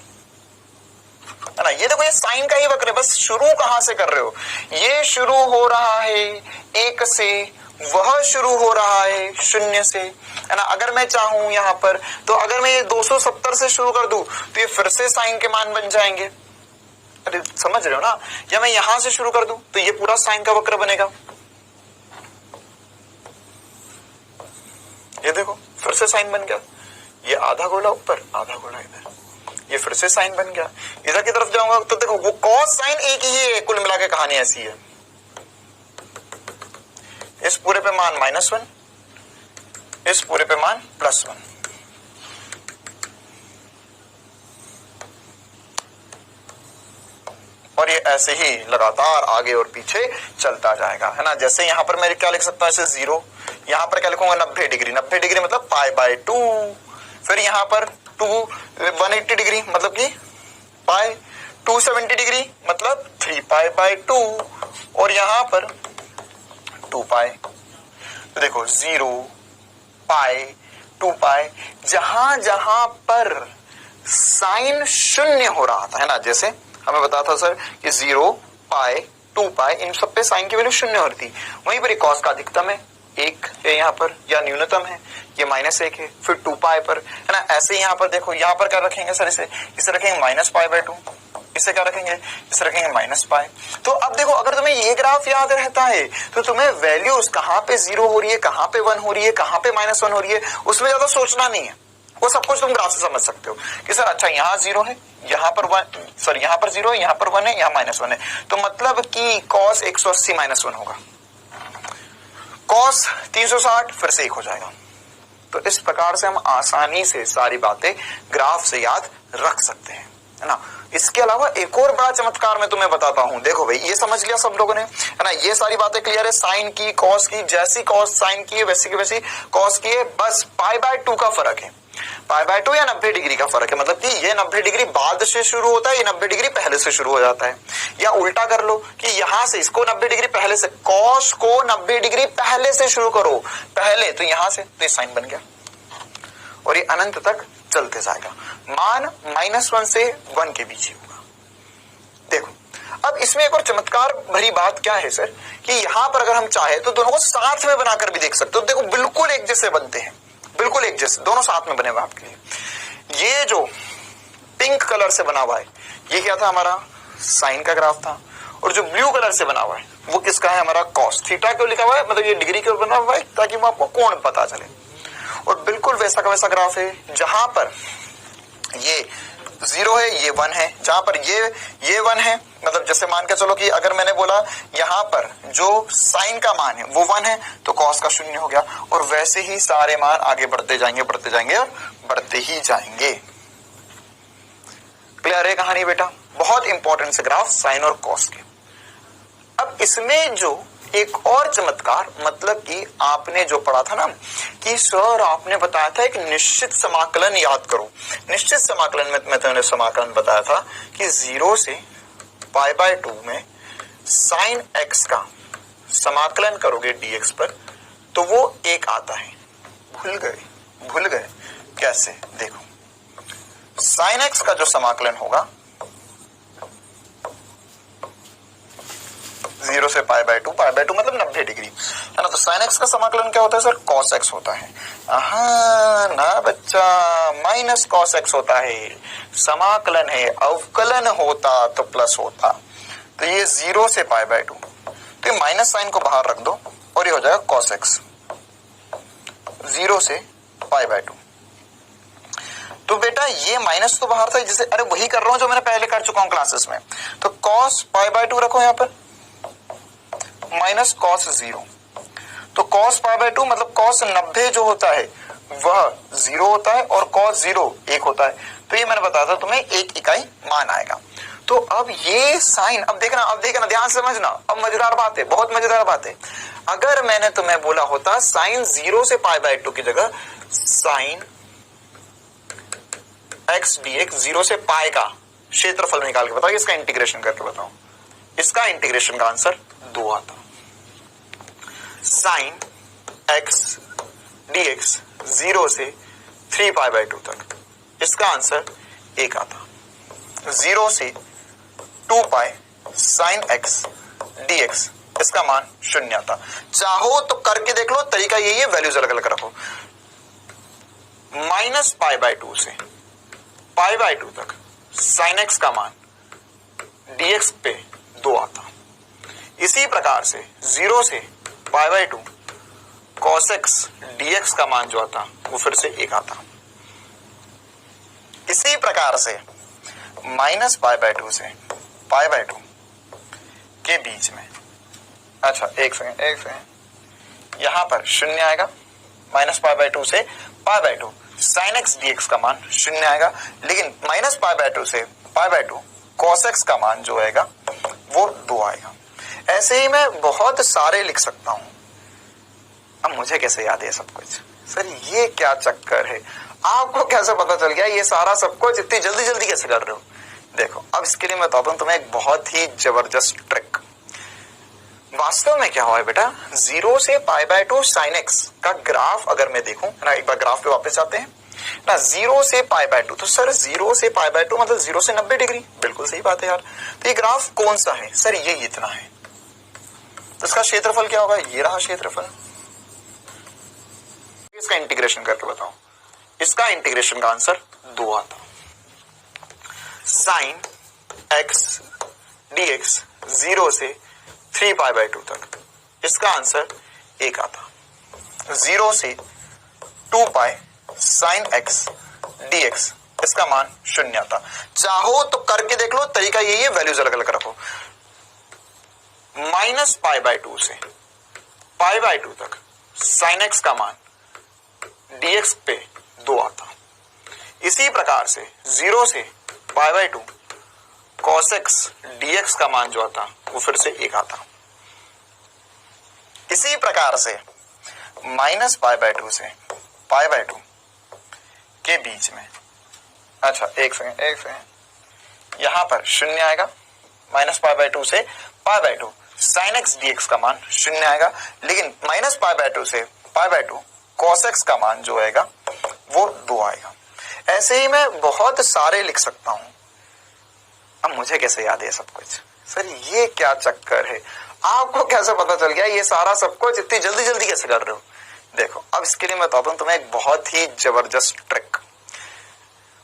है ना। ये देखो ये साइन का ही वक्र है, बस शुरू कहां से कर रहे हो? ये शुरू हो रहा है 1 से, वह शुरू हो रहा है 0 से, है ना। अगर मैं चाहूं यहां पर, तो अगर मैं ये 270 से शुरू कर दूं तो ये फिर से साइन के मान बन जाएंगे। अरे समझ रहे हो ना? या मैं यहां से शुरू कर दूं तो ये पूरा साइन का वक्र बनेगा। ये देखो फिर से साइन बन गया, ये आधा गोला ऊपर आधा गोला इधर, ये फिर से साइन बन गया। इधर की तरफ जाऊंगा तो देखो वो कॉस साइन एक ही है, कुल मिला के कहानी ऐसी है। इस पूरे पे मान -1, इस पूरे पे मान +1। और ये ऐसे ही लगातार आगे और पीछे चलता जाएगा, है ना। जैसे यहां पर मैं क्या लिख सकता हूं? ऐसे 0, यहां पर क्या लिखूंगा? 90 डिग्री, 90 डिग्री मतलब π/2, फिर यहां पर 180 डिग्री मतलब कि पाई, 270 डिग्री मतलब 3π/2, और यहां पर 2π। तो देखो 0, π, 2π, जहां जहां पर साइन 0 हो रहा था, है ना। जैसे हमें बताया था सर कि 0, π, 2 पाई, इन सब पे साइन की वैल्यू 0 हो रही थी। वहीं पर कॉस का अधिकतम है 1 है यहाँ पर, या न्यूनतम है ये -1 है, फिर 2 पाई पर, है ना। ऐसे ही यहाँ पर देखो, यहाँ पर क्या रखेंगे सर, इसे रखेंगे -π/2, इसे क्या रखेंगे, इसे रखेंगे -π। तो अब देखो, अगर तुम्हें ये ग्राफ याद रहता है तो तुम्हें वैल्यूज कहाँ पे 0 हो रही है, कहाँ पे 1 हो रही है, कहाँ पे -1 हो रही है, उसमें ज्यादा सोचना नहीं है, वो सब कुछ तुम ग्राफ से समझ सकते हो कि सर अच्छा यहाँ 0 है, यहाँ पर 1, सॉरी यहाँ पर 0 है, यहाँ पर 1 है, यहाँ -1 है, तो मतलब कि cos 180 -1 होगा, cos 360 फिर से 1 हो जाएगा। तो इस प्रकार से हम आसानी से सारी बातें ग्राफ से याद रख सकते हैं, है ना। इसके अलावा एक और बड़ा चमत्कार मैं तुम्हें बताता हूं। देखो भाई, ये समझ लिया सब लोगों ने, है ना, ये सारी बातें क्लियर है। साइन की, कॉस की, जैसी कॉस साइन की है वैसी की वैसी कॉस की है, बस π/2 का फर्क है, π/2 या 90 डिग्री का फर्क है। मतलब कि ये 90 डिग्री बाद से शुरू होता है, ये 90 डिग्री पहले से शुरू हो जाता है। या उल्टा कर लो कि यहां से इसको 90 डिग्री पहले से, कॉस को 90 डिग्री पहले से शुरू करो, पहले तो यहां से, तो ये साइन बन गया और ये अनंत तक चलते जाएगा। मान -1 से 1 के बीच ही होगा। देखो, अब इसमें एक और चमत्कार भरी बात क्या है सर, कि यहां पर अगर हम चाहे तो दोनों को साथ में बनाकर भी देख सकते हो। देखो, बिल्कुल एक जैसे बनते हैं, बिल्कुल एक जैसे, दोनों साथ में बने हुए आपके लिए। ये जो पिंक कलर से बना हुआ है, ये क्या था, हमारा साइन का ग्राफ था, और जो ब्लू कलर से बना हुआ है वो किसका है, हमारा कॉस। थीटा क्यों लिखा हुआ है, मतलब ये डिग्री क्यों बना हुआ है, ताकि वो आपको कोण पता चले। और बिल्कुल वैसा का वैसा ग्राफ है, जहां पर ये 0 है, ये 1 है, जहां पर ये 1 है, मतलब जैसे मान के चलो कि अगर मैंने बोला यहां पर जो साइन का मान है वो 1 है, तो कॉस का 0 हो गया। और वैसे ही सारे मान आगे बढ़ते जाएंगे, बढ़ते जाएंगे और बढ़ते ही जाएंगे। क्लियर है कहानी बेटा? बहुत इंपॉर्टेंट से ग्राफ साइन और कॉस के। अब इसमें जो एक और चमत्कार, मतलब कि आपने जो पढ़ा था ना कि सर आपने बताया था एक निश्चित समाकलन याद करो। निश्चित समाकलन में मैं तुमने समाकलन बताया था कि 0 से π/2 में साइन x का समाकलन करोगे dx पर तो वो 1 आता है। भूल गए कैसे? देखो, साइन x का जो समाकलन होगा 0 से π/2 मतलब 90 डिग्री, है ना। तो साइन x का समाकलन क्या होता है सर? cos x होता है। ना बच्चा, माइनस cos x होता है। समाकलन है, अवकलन होता तो प्लस होता। तो ये 0 से π/2, तो ये माइनस साइन को बाहर रख दो और ये हो जाएगा cos x 0 से π/2। तो बेटा ये माइनस तो बाहर था, जैसे अरे वही कर रहा हूं जो मैंने पहले कर चुका हूं क्लासेस में। तो cos π/2 रखो यहां पर, माइनस cos 0। तो cos π/2 मतलब cos 90 जो होता है वह 0 होता है और cos 0 1 होता है। तो ये मैंने बताया था तुम्हें 1 इकाई मान आएगा। तो अब ये साइन, अब देखना ध्यान से समझना। अब मजेदार बात है, बहुत मजेदार बात है। अगर मैंने तुम्हें बोला होता साइन 0 से π/2 की जगह साइन x dx 0 से पाई का क्षेत्रफल निकाल के बताओ, इसका इंटीग्रेशन करके बताओ, इसका इंटीग्रेशन का आंसर 2 आता। साइन x dx 0 से 3 π/2 तक, इसका आंसर 1 आता। 0 से 2 पाई साइन x dx, इसका मान 0 आता। चाहो तो करके देख लो, तरीका यही है, वैल्यूज अलग अलग रखो। माइनस π/2 से π/2 तक साइन x का मान dx पे 2 आता। इसी प्रकार से 0 से π/2 cos x dx का मान जो आता वो फिर से 1 आता। इसी प्रकार से माइनस π/2 से π/2 के बीच में, अच्छा एक सेकेंड, यहां पर 0 आएगा। माइनस π/2 से π/2 साइन x dx का मान 0 आएगा, लेकिन माइनस π/2 से π/2 cos x का मान जो आएगा वो 2 आएगा। ऐसे ही मैं बहुत सारे लिख सकता हूं। अब मुझे कैसे याद है सब कुछ? सर ये क्या चक्कर है, आपको कैसे पता चल गया ये सारा सब कुछ इतनी जल्दी जल्दी कैसे कर रहे हो? देखो, अब इसके लिए मैं बताता हूं तुम्हें एक बहुत ही जबरदस्त ट्रिक। वास्तव में क्या हुआ है बेटा, 0 से π/2 साइन x का ग्राफ अगर मैं देखूं ना, एक बार ग्राफ पे वापस आते हैं ना, 0 से π/2, तो सर 0 से π/2 मतलब 0 से 90 डिग्री, बिल्कुल सही बात है यार। तो ये ग्राफ कौन सा है सर? ये इतना है, तो इसका क्षेत्रफल क्या होगा, ये रहा क्षेत्रफल। इसका इंटीग्रेशन करके बताओ, इसका इंटीग्रेशन का आंसर 2 आता। साइन एक्स dx 0 से 3π/2 तक, इसका आंसर 1 आता। 0 से 2π साइन एक्स dx, इसका मान 0 आता। चाहो तो करके देख लो, तरीका यही है, वैल्यूज अलग अलग रखो। -π/2 से π/2 तक साइन एक्स का मान dx पे 2 आता। इसी प्रकार से 0 से π/2 cos x dx का मान जो आता वो फिर से 1 आता। इसी प्रकार से -π/2 से π/2 के बीच में, अच्छा एक सेकेंड, यहां पर 0 आएगा। -π/2 से π/2 sin x dx का मान 0 आएगा, लेकिन -π/2 से π/2 cos x का मान जो आएगा वो 2 आएगा। ऐसे ही मैं बहुत सारे लिख सकता हूं। अब मुझे कैसे याद है सब कुछ, सर ये क्या चक्कर है, आपको कैसे पता चल गया ये सारा सब कुछ इतनी जल्दी जल्दी कैसे कर रहे हो। देखो अब इसके लिए मैं बताता हूं तुम्हें एक बहुत ही जबरदस्त ट्रिक।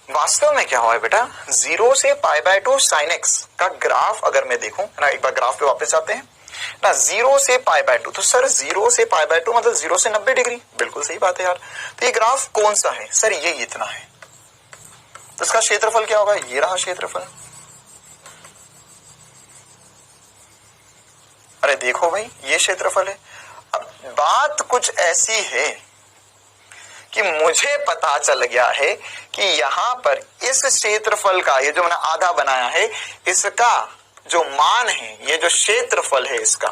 वास्तव में क्या हुआ है बेटा, 0 से π/2 sin x का ग्राफ अगर मैं देखूं ना, एक बार ग्राफ पे वापस आते हैं ना, 0 से π/2, तो सर 0 से π/2 मतलब 0 से 90 डिग्री, बिल्कुल सही बात है यार। तो ये ग्राफ कौन सा है, सर ये इतना है, तो इसका क्षेत्रफल क्या होगा, ये रहा क्षेत्रफल। अरे देखो भाई ये क्षेत्रफल है। अब बात कुछ ऐसी है कि मुझे पता चल गया है कि यहां पर इस क्षेत्रफल का, ये जो मैंने आधा बनाया है, इसका जो मान है, ये जो क्षेत्रफल है इसका,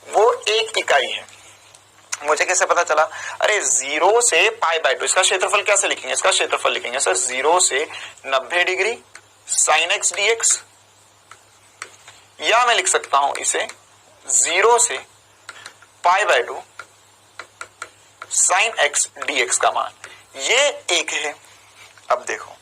वो 1 इकाई है। मुझे कैसे पता चला, अरे 0 से π/2, इसका क्षेत्रफल कैसे लिखेंगे, इसका क्षेत्रफल लिखेंगे सर 0 से 90 डिग्री साइन एक्स dx, या मैं लिख सकता हूं इसे 0 से π/2 साइन एक्स dx का मान, ये 1 है। अब देखो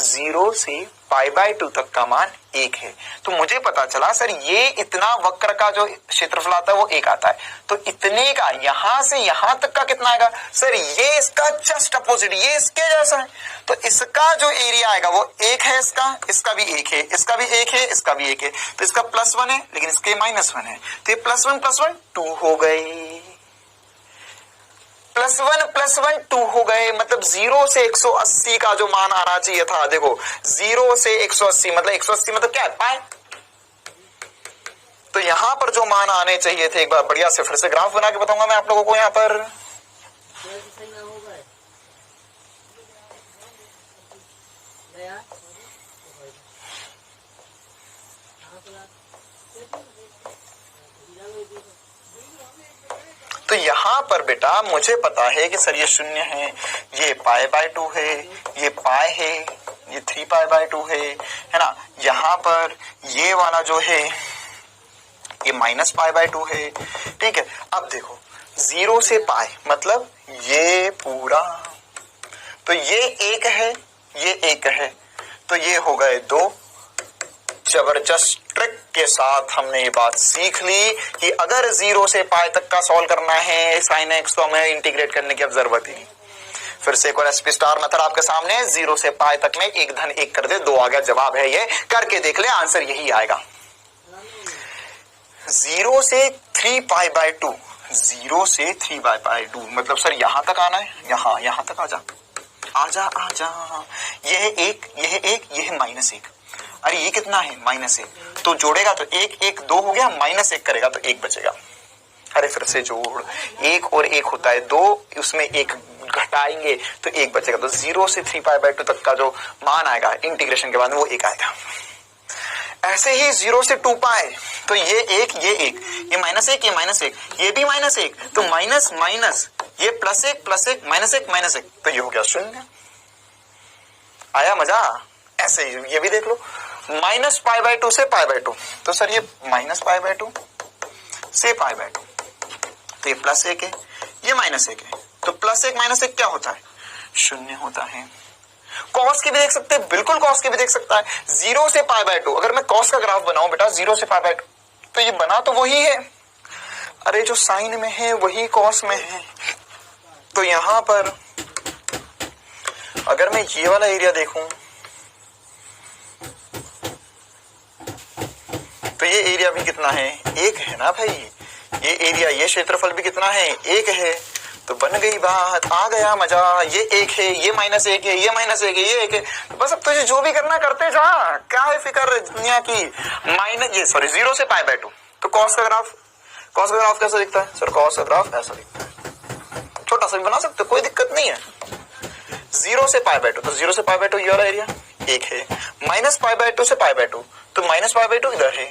0 से π/2 तक का मान 1 है, तो मुझे पता चला सर ये इतना वक्र का जो क्षेत्रफल आता है वो 1 आता है, तो इतने का यहां से यहां तक का कितना आएगा, सर ये इसका जस्ट अपोजिट, ये इसके जैसा है, तो इसका जो एरिया आएगा वो 1 है, इसका भी 1 है, इसका भी 1 है, इसका भी 1 है, तो इसका +1 है लेकिन इसके -1 है, तो ये +1 2 हो गए, +1 2 हो गए, मतलब 0 से 180 का जो मान आना चाहिए था, देखो 0 से 180 मतलब 180 मतलब क्या है, पाई। तो यहां पर जो मान आने चाहिए थे, एक बार बढ़िया से फिर से ग्राफ बना के बताऊंगा मैं आप लोगों को। यहां पर तो यहां पर बेटा मुझे पता है कि सर ये 0 है, ये π/2 है, ये पाई है, ये 3π/2 है ना। यहां पर ये वाला जो है ये -π/2 है, ठीक है। अब देखो 0 से पाई मतलब ये पूरा, तो ये 1 है, ये 1 है, तो ये हो गए 2। जबरदस्त ट्रिक के साथ हमने ये बात सीख ली कि अगर 0 से पाई तक का सॉल्व करना है साइन एक्स, तो हमें इंटीग्रेट करने की अब जरूरत ही नहीं। फिर से एक और SP स्टार मेथड आपके सामने, 0 से पाई तक में 1 धन 1 कर दे, 2 आ गया। जवाब है ये, करके देख ले, आंसर यही आएगा। 0 से 3π/2, 0 से 3π/2 मतलब सर यहां तक आना है, यहां तक आजा। यह 1, यह 1, यह -1। अरे ये कितना है, -1, तो जोड़ेगा तो 1 1 2 हो गया, -1 करेगा तो 1 बचेगा। अरे फिर से जोड़, 1 और 1 होता है 2, उसमें 1 घटाएंगे तो 1 बचेगा। तो 0 से 3π/2 तक का जो मान आएगा इंटीग्रेशन के बाद वो 1 आएगा। ऐसे ही 0 से 2π, तो ये 1, ये 1, ये -1, ये -1, ये भी -1, तो माइनस माइनस, ये +1 +1 -1 -1, तो ये हो गया 0। आया मजा। ऐसे ही ये भी देख लो, -π/2 से π/2, तो सर ये -π/2 से π/2, तो ये +1 है, ये -1 है, तो +1 -1 क्या होता है, 0 होता है। कॉस की भी देख सकते हैं, बिल्कुल कॉस की भी देख सकता है। 0 से पाई बाय 2, अगर मैं कॉस का ग्राफ बनाऊं बेटा 0 से पाई बाय 2, तो ये बना तो वही है, अरे जो साइन में है वही कॉस में है। तो यहां पर अगर मैं ये वाला एरिया देखूं तो ये एरिया भी कितना है, 1 है ना भाई। ये एरिया, ये क्षेत्रफल भी कितना है, 1 है। तो बन गई बात, आ गया मजा। ये 1 है, ये -1 है, ये -1 है, ये 1 है। बस अब तुझे जो भी करना करते जा, क्या है फिक्र दुनिया की। सॉरी 0 से पाई बाय 2। तो कॉस का ग्राफ कैसा दिखता है सर? कॉस का ग्राफ ऐसा दिखता है, छोटा सा भी बना सकते हो, कोई दिक्कत नहीं है। 0 से पाई बाय 2, तो 0 से पाई बाय 2 ये वाला एरिया 1 है। -π/2 से π/2, तो -π/2 इधर है,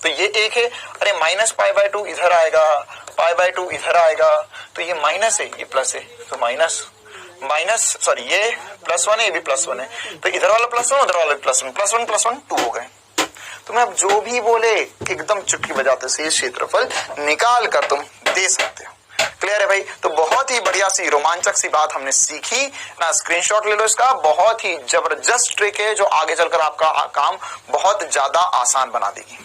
तो ये 1 है। अरे -π/2 इधर आएगा, π/2 इधर आएगा, तो ये माइनस है, ये प्लस है, तो ये +1 है, ये भी +1 है, तो इधर वाला +1, उधर वाला +1, +1 2 हो गए। तो मैं अब जो भी बोले एकदम चुटकी बजाते से क्षेत्रफल निकाल कर तुम दे सकते हो। क्लियर है भाई? तो बहुत ही बढ़िया सी रोमांचक सी बात हमने सीखी ना। स्क्रीनशॉट ले लो इसका, बहुत ही जबरदस्त ट्रिक है जो आगे चलकर आपका काम बहुत ज्यादा आसान बना देगी।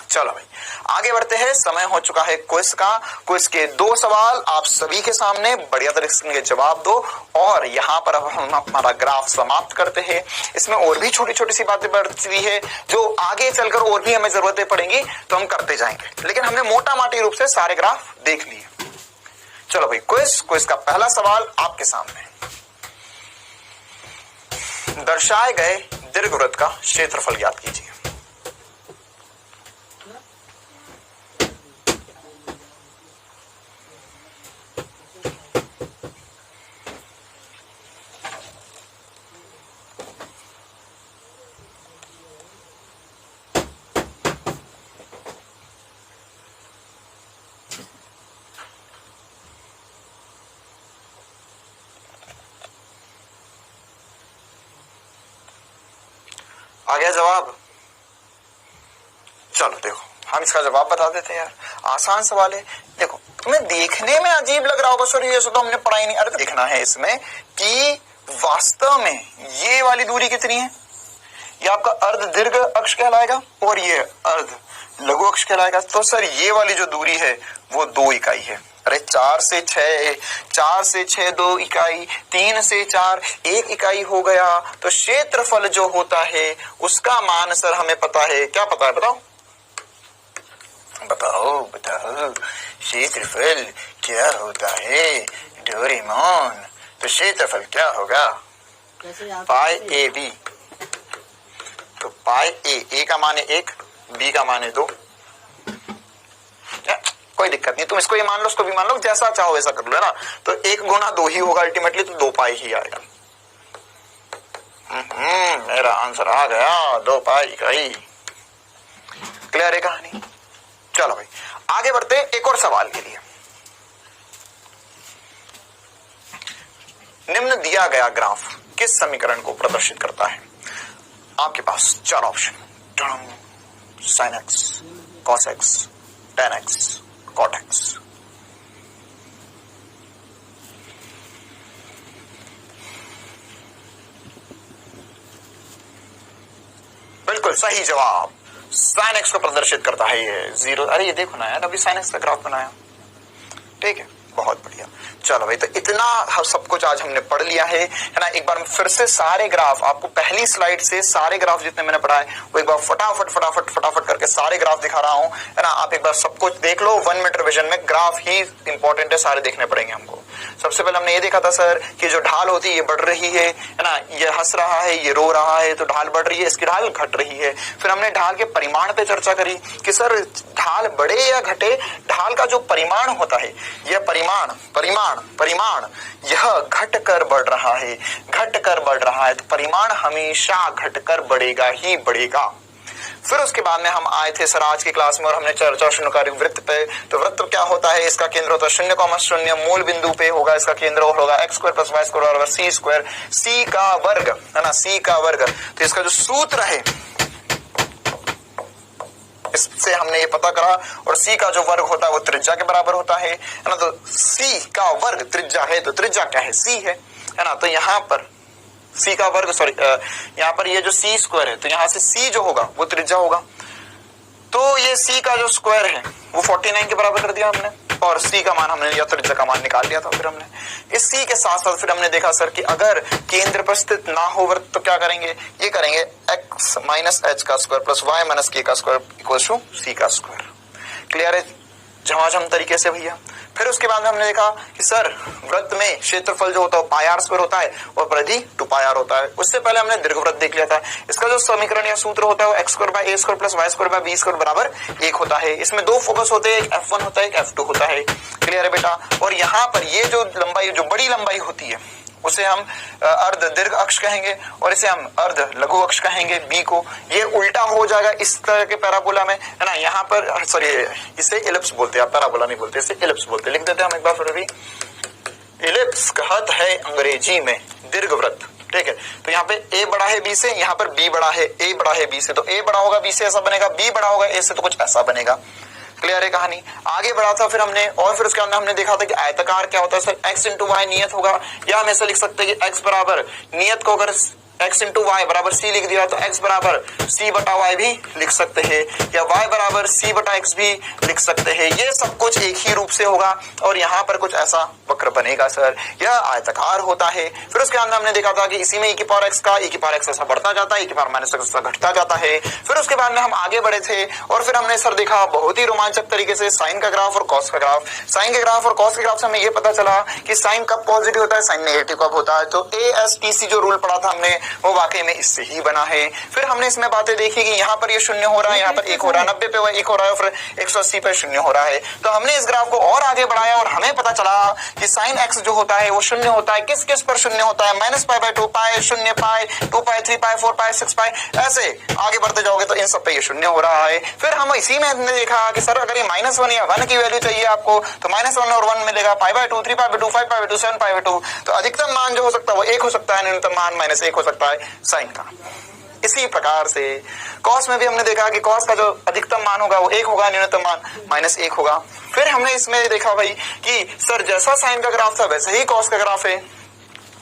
चलो भाई आगे बढ़ते हैं, समय हो चुका है क्विज का। क्विज के 2 सवाल आप सभी के सामने, बढ़िया तरीके से जवाब दो और यहाँ पर अब हम हमारा ग्राफ समाप्त करते हैं। इसमें और भी छोटी छोटी सी बातें बढ़ती हुई है जो आगे चलकर और भी हमें जरूरतें पड़ेंगी तो हम करते जाएंगे, लेकिन हमने मोटा माटी रूप से सारे ग्राफ देख लिए। चलो भाई क्विज का पहला सवाल आपके सामने। दर्शाए गए दीर्घवृत्त का क्षेत्रफल ज्ञात कीजिए। आ गया जवाब? चलो देखो हम इसका जवाब बता देते हैं यार, आसान सवाल है। देखो तुम्हें देखने में अजीब लग रहा होगा सर ये तो हमने पढ़ा ही नहीं। अरे देखना है इसमें कि वास्तव में ये वाली दूरी कितनी है। ये आपका अर्ध दीर्घ अक्ष कहलाएगा और ये अर्ध लघु अक्ष कहलाएगा। तो सर ये वाली जो दूरी है वो 2 इकाई है। अरे 4 से 6 2 इकाई, 3 से 4 1 इकाई हो गया। तो क्षेत्रफल जो होता है उसका मान सर हमें पता है। क्या पता है बताओ? बताओ क्षेत्रफल क्या होता है डोरेमोन? तो क्षेत्रफल क्या होगा? पाई ए बी। तो पाई ए का मान 1, बी का मान 2। कोई दिक्कत नहीं, तुम इसको ये मान लो, उसको भी मान लो, जैसा चाहो वैसा कर लो, है ना। तो 1 गुना 2 ही होगा अल्टीमेटली, तो 2 पाई ही आएगा। मेरा आंसर आ गया 2 पाई इकाई। क्लियर है कहानी? चलो भाई आगे बढ़ते एक और सवाल के लिए। निम्न दिया गया ग्राफ किस समीकरण को प्रदर्शित करता है? आपके पास 4 option, sin x, cos x, tan x, cot x। बिल्कुल सही जवाब, sin x को प्रदर्शित करता है ये 0। अरे ये देखो ना यार, अभी sin x का ग्राफ बनाया। ठीक है, बहुत बढ़िया। चलो भाई तो इतना सब कुछ आज हमने पढ़ लिया है ना। एक बार फिर से सारे ग्राफ आपको पहली स्लाइड से सारे ग्राफ जितने मैंने पढ़ाए वो एक बार फटाफट करके सारे ग्राफ दिखा रहा हूं, है ना। आप एक बार सब कुछ देख लो। 1 मिनट रिवीजन में ग्राफ ही इंपॉर्टेंट है, सारे देखने पड़ेंगे हमको। सबसे पहले हमने ये देखा था सर कि जो ढाल होती है ये बढ़ रही है ना। ये हंस रहा है, ये रो रहा है, तो ढाल बढ़ रही है, इसकी ढाल घट रही है। फिर हमने ढाल के परिमाण पे चर्चा करी कि सर ढाल बढ़े या घटे, ढाल का जो परिमाण होता है यह परिमाण यह घटकर बढ़ रहा है, तो परिमाण हमेशा घटकर बढ़ेगा ही बढ़ेगा। फिर उसके बाद में हम आए थे सर आज की क्लास में और हमने चर्चा शून्यकारी वृत्त पे। तो वृत्त क्या होता है? इसका केंद्र होता है 0,0, मूल बिंदु पे होगा इसका केंद्र और होगा x² + y² और c², c का वर्ग, है ना, c का वर्ग। तो इसका जो सूत्र है इससे हमने ये पता करा, और c का जो वर्ग होता है वो त्रिज्या के बराबर होता है ना। तो c का वर्ग त्रिज्या है, तो त्रिज्या क्या है? c है ना। तो यहाँ पर सी का वर्ग, सॉरी यहाँ पर ये जो सी स्क्वायर है, तो यहाँ से सी जो होगा वो त्रिज्या होगा, तो ये सी का जो स्क्वायर है वो 49 के बराबर कर दिया हमने, और सी का मान हमने या त्रिज्या का मान निकाल लिया था। फिर हमने इस सी के साथ साथ फिर हमने देखा सर कि अगर केंद्र पर स्थित ना हो वृत्त तो क्या करेंगे, ये करेंगे x माइनस एच का स्क्वायर प्लस वाई माइनस के का स्क्वायर इक्वल टू सी का स्क्वायर। क्लियर है झमाझम तरीके से भैया। फिर उसके बाद में हमने देखा कि सर वृत्त में क्षेत्रफल जो होता है पाई आर स्क्वायर होता है और परिधि 2 पाई आर होता है। उससे पहले हमने दीर्घवृत्त देख लिया था, इसका जो समीकरण या सूत्र होता है वो x square by a square plus y square by b square बराबर 1 होता है। इसमें 2 फोकस होते हैं, एक F1 होता है, एक F2 होता है। क्लियर है बेटा। और यहाँ पर ये जो लंबाई, जो बड़ी लंबाई होती है उसे हम अर्ध दीर्घ अक्ष कहेंगे और इसे हम अर्ध लघु अक्ष कहेंगे बी को। ये उल्टा हो जाएगा इस तरह के पैराबोला में, है ना। यहाँ पर सॉरी इसे इलिप्स बोलते हैं, पैराबोला नहीं बोलते, इसे इलिप्स बोलते हैं। लिख देते हैं हम एक बार फिर भी, इलिप्स कहत है अंग्रेजी में दीर्घवृत्त। ठीक है, तो यहाँ पे ए बड़ा है बी से, यहाँ पर बी बड़ा है, ए बड़ा है बी से, तो ए बड़ा होगा बी से ऐसा बनेगा, बी बड़ा होगा ए से तो कुछ ऐसा बनेगा। क्लियर है कहानी। आगे बढ़ा था फिर हमने, और फिर उसके अंदर हमने देखा था कि आयताकार क्या होता है सर, x इंटू वाई नियत होगा, या हम ऐसा लिख सकते हैं कि x बराबर नियत को अगर x इंटू वाई बराबर c लिख दिया तो x बराबर c बटा वाई भी लिख सकते हैं, या y बराबर c बटा x भी लिख सकते हैं। ये सब कुछ एक ही रूप से होगा और यहाँ पर कुछ ऐसा वक्र बनेगा सर, यह आयताकार होता है। फिर उसके अंदर हमने देखा था कि इसी में e की पावर x का e की पावर x ऐसा बढ़ता जाता है, e की पावर माइनस x ऐसा घटता जाता है। फिर उसके बाद में हम आगे बढ़े थे और फिर हमने सर देखा बहुत ही रोमांचक तरीके से साइन का ग्राफ और कॉस का ग्राफ। साइन के ग्राफ और कॉस के ग्राफ से हमें ये पता चला कि साइन कब पॉजिटिव होता है, साइन नेगेटिव कब होता है। तो ASTC जो रूल पढ़ा था हमने वो वाकई में इससे ही बना है। फिर हमने इसमें बातें देखी कि यहाँ पर ये 0 हो रहा है, यहाँ पर 1 हो रहा है, 90 पे 1 हो रहा है, फिर 180 पे 0 हो रहा है। तो हमने इस ग्राफ को और आगे बढ़ाया और हमें पता चला कि साइन x जो होता है वो 0 होता है। किस किस पर 0 होता है, माइनस पाई बाय 2 पाई, 0 पाई, 2 पाई, 3 पाई, 4 पाई, 6 पाई, ऐसे आगे बढ़ते जाओगे तो इन सब पे ये 0 हो रहा है। फिर हम इसी में हमने देखा कि सर अगर ये -1 या 1 की वैल्यू चाहिए आपको तो -1 और 1 मिलेगा, pi by 2, 3 pi by 2, 5 pi by 2, 7 pi by 2। तो अधिकतम मान जो हो सकता है वो 1 हो सकता है, न्यूनतम मान -1 हो सकता है साइन का। इसी प्रकार से कॉस में भी हमने देखा कि कॉस का जो अधिकतम मान होगा वो 1 होगा, न्यूनतम मान -1 होगा। फिर हमने इसमें देखा भाई कि सर जैसा साइन का ग्राफ था वैसे ही कॉस का ग्राफ है,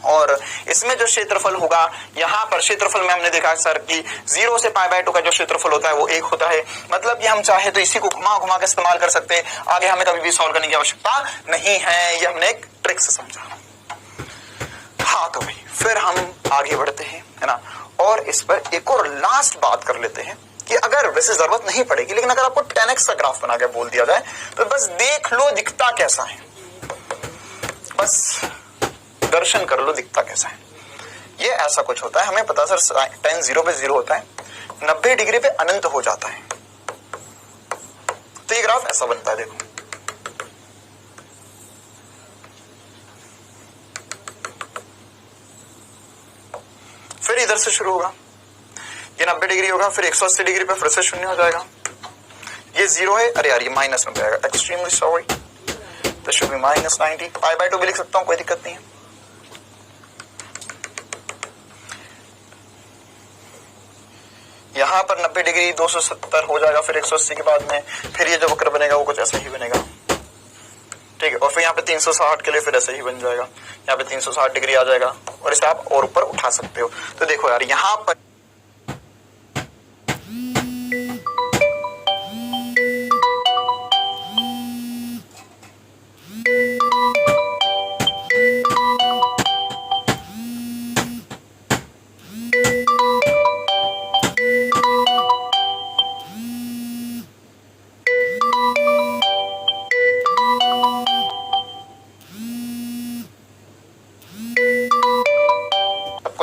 और इसमें जो क्षेत्रफल होगा, यहाँ पर क्षेत्रफल में हमने देखा सर कि 0 से पाई बाय 2 का जो क्षेत्रफल होता है वो 1 होता है। मतलब कि हम चाहे तो इसी को घुमा घुमा के इस्तेमाल कर सकते हैं, आगे हमें कभी भी सॉल्व करने की आवश्यकता नहीं है। ये हमने एक ट्रिक से समझा। हाँ तो भाई फिर हम आगे बढ़ते हैं, है ना, और इस पर एक और लास्ट बात कर लेते हैं कि अगर वैसे जरूरत नहीं पड़ेगी लेकिन अगर आपको 10x का ग्राफ बना के बोल दिया जाए तो बस देख लो दिखता कैसा है, बस दर्शन कर लो दिखता कैसा है। ये ऐसा कुछ होता है, हमें पता सर tan 0 पे 0 होता है, 90 डिग्री पे अनंत हो जाता है। तो ये ग्राफ ऐसा बनता है, देखो फिर इधर से शुरू होगा, ये 90 डिग्री होगा, फिर 180 डिग्री पे फिर से 0 हो जाएगा, ये 0 है, अरे यार ये माइनस में जाएगा, एक्सट्रीमली सॉरी, तो शुड बी -90, पाई बाय 2 भी लिख सकता हूं, कोई दिक्कत नहीं है। यहां पर 90 डिग्री 270 हो जाएगा, फिर 180 के बाद में फिर ये जो वक्र बनेगा वो कुछ ऐसा ही बनेगा, ठीक है। और फिर यहाँ पे 360 के लिए फिर ऐसे ही बन जाएगा, यहाँ पे 360 डिग्री आ जाएगा और इसे आप और ऊपर उठा सकते हो। तो देखो यार यहाँ पर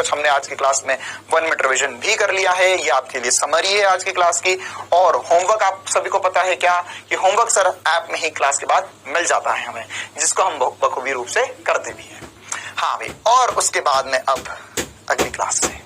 हमने आज की क्लास में 1 मिनट रिवीजन भी कर लिया है। ये आपके लिए समरी है आज की क्लास की, और होमवर्क आप सभी को पता है क्या कि होमवर्क सर ऐप में ही क्लास के बाद मिल जाता है हमें, जिसको हम बखूबी रूप से करते भी हैं। हाँ भाई, और उसके बाद में अब अगली क्लास से